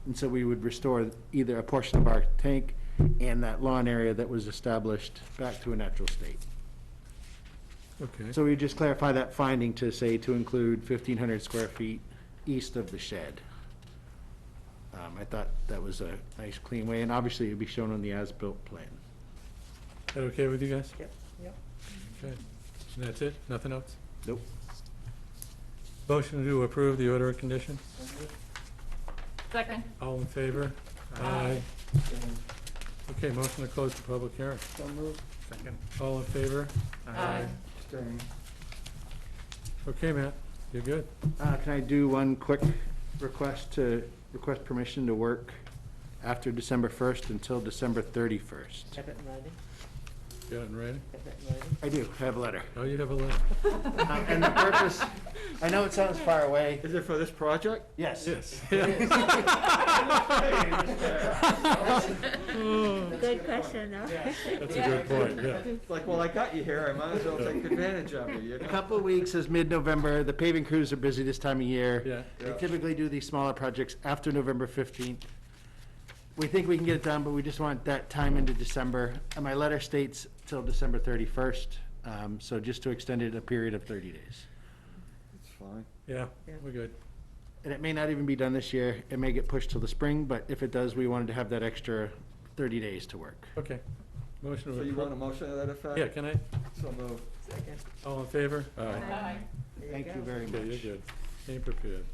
And so we would restore either a portion of our tank and that lawn area that was established back to a natural state. okay. So we just clarify that finding to say to include 1,500 square feet east of the shed. I thought that was a nice, clean way, and obviously it'd be shown on the as-built plan. That okay with you guys? Yep, yep. Okay. And that's it? Nothing else? Nope. Motion to approve the order of conditions? Second. All in favor? Aye. Okay, motion to close the public hearing. So moved. Second. All in favor? Aye. Okay, Matt, you're good. Can I do one quick request permission to work after December 1st until December 31st? Have it in writing? Got it in writing? Have it in writing? I do, I have a letter. Oh, you have a letter. And the purpose, I know it sounds far away. Is it for this project? Yes. Yes. Good question, no? That's a good point, yeah. It's like, well, I got you here, I might as well take advantage of it, you A know? couple of weeks is mid-November. The paving crews are busy this time of year. Yeah. They typically do these smaller projects after November 15th. We think we can get it done, but we just want that time into December. And my letter states till December 31st, so just to extend it a period of 30 days. It's fine. Yeah, Yeah. we're good. And it may not even be done this year. It may get pushed till the spring, but if it does, we wanted to have that extra 30 days to work. Okay. Motion to So you approve. want a motion to that effect? Yeah, can I? So moved. Second. All in favor? Aye. Aye. There Thank go. you very much. Okay, you're good. Came prepared.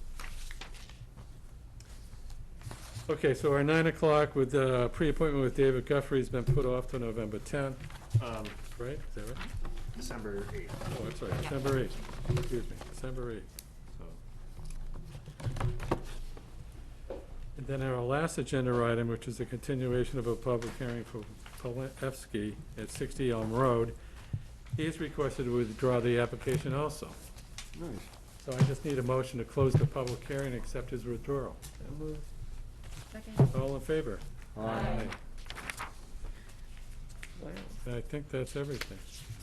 Okay, so our 9 o'clock with, pre-appointment with David Guffrey's been put off to November 10th, right? Is that right? December 8th. Oh, I'm sorry, December 8th. Excuse me, December 8th. And then our last agenda item, which is a continuation of a public hearing for Polevsky at 60 Elm Road, he has requested to withdraw the application also. Nice. So I just need a motion to close the public hearing and accept his withdrawal. So moved. Second. All in favor? Aye. Wow. And I think that's everything.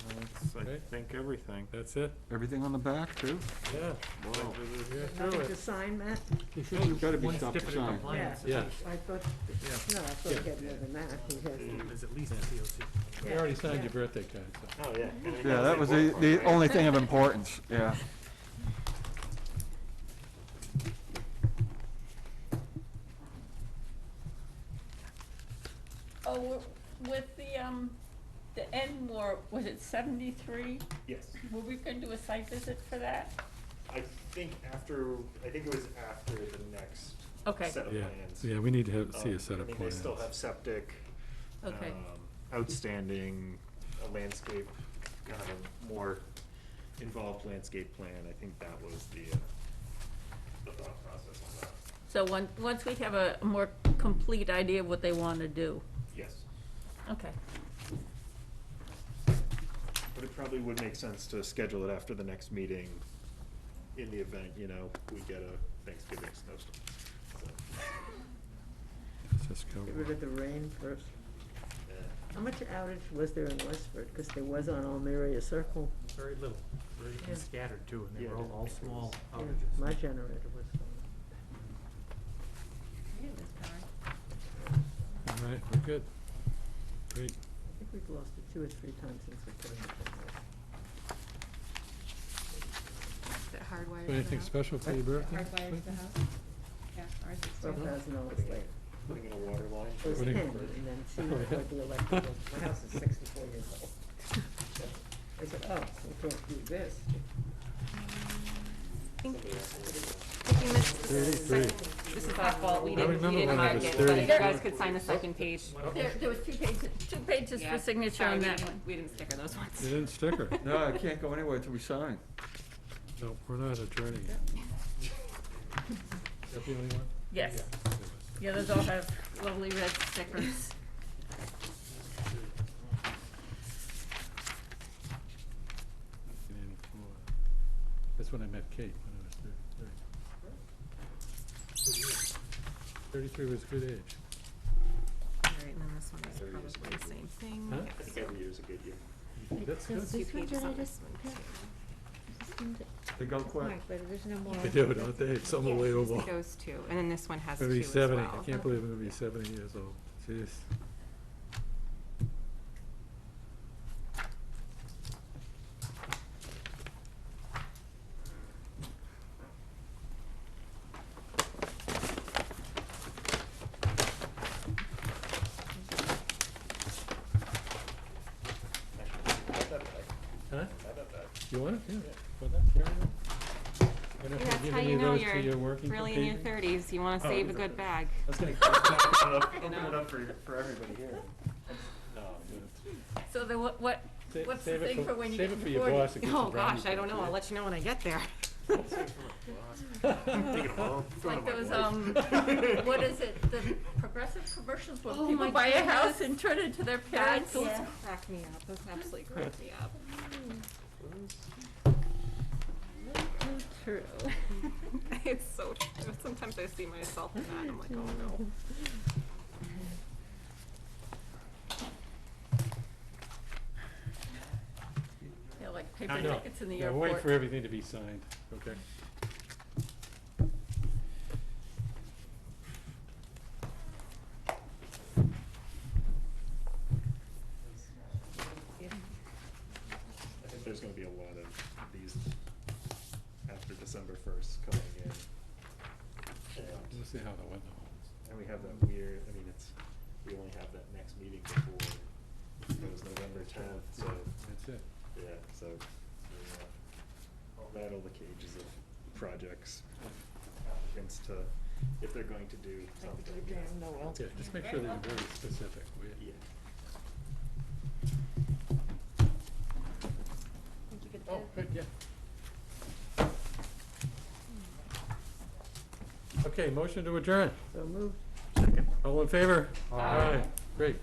That's, I Okay. think, everything. That's it? Everything on the back, too? Yeah. Wow. We're through Nothing to it. sign, Matt? There's gotta be One stuff to certificate of sign. compliance. Yeah. I thought, no, I thought he had more than that. He has. There's at least a COC. We already signed your birthday card, so. Oh, yeah. Yeah, that was the only thing of importance, yeah. Oh, with the Enmore, was it 73? Yes. Were we going to do a site visit for that? I think it was after the next Okay. set of Yeah, plans. yeah, we need to see a set I of mean, plans. they still have septic, Okay. outstanding, a landscape, kind of a more involved landscape plan. I think that was the thought process on that. So once we have a more complete idea of what they want to do. Yes. Okay. But it probably would make sense to schedule it after the next meeting in the event, we get a Thanksgiving snowstorm. So, Let's just go. Get rid of the rain first. yeah. How much outage was there in Westford? Because there was on Almeria Circle. Very little, very Yeah. scattered too, and they Yeah, were all it small Yeah, outages. my generator was gone. All right, we're good. Great. I think we've lost it 2 or 3 times since we put in the generator. Is it hardwired to the Anything house? special for your birthday? Hardwired to the house? Yeah, ours is too. $12,000 later. Putting in a water line. It was Putting- 10, and then she Oh, yeah. went the electrical. My house is 64 years old. I said, oh, we can't do this. This is our fault, we I didn't remember when it mark was it, 30. but you guys could sign the second page. There was 2 pages Yeah, for signature sorry, on we that didn't- one. We didn't sticker those ones. You didn't sticker. No, I can't go anywhere till we sign. No, we're not adjourning yet. Is that the only one? Yes. Yeah, those all have lovely red stickers. That's when I met Kate, when I was 33. 33 was a good age. All right, and then this one is probably the same thing. Huh? I think every year is a good year. That's There's good. 2 pages on this one. They go quick. Right, but there's no more. They do, don't they? It's unbelievable. It goes 2, and then this one has 2 I'm gonna be as 70. well. I can't believe I'm gonna be 70 years old. Jeez. You want it? Yeah. Put that, carry it. And if Yeah, we that's give how any you of know those to you're your working really in your companion? thirties. You wanna Oh, save a exactly. good bag. I was gonna open it up for everybody here. No, good. So then what's the Save it thing for when you save get it to for your 40? boss and get Oh, some brownies gosh, I don't for know. you. I'll let you know when I get there. Like those, what is it, the progressive commercials where Oh people my buy a house goodness. and turn it into their That, parents? those Yeah. crack me up. Those absolutely crack me up. True. It's so true. Sometimes I see myself in that and I'm like, oh no. Yeah, like paper I know. tickets in the Yeah, we're waiting airport. for everything to be signed, okay? I think there's gonna be a lot of these after December 1st coming in. We'll see how the weather holds. And we have that weird, I mean, we only have that next meeting before it goes November 10th, so. That's it. Yeah, so, I'll rattle the cages of projects, applicants to, if they're going to do something. Yeah, just make sure they're very specific, will you? Yeah. Oh, good, yeah. Okay, motion to adjourn. So moved. All in favor? Aye. Great.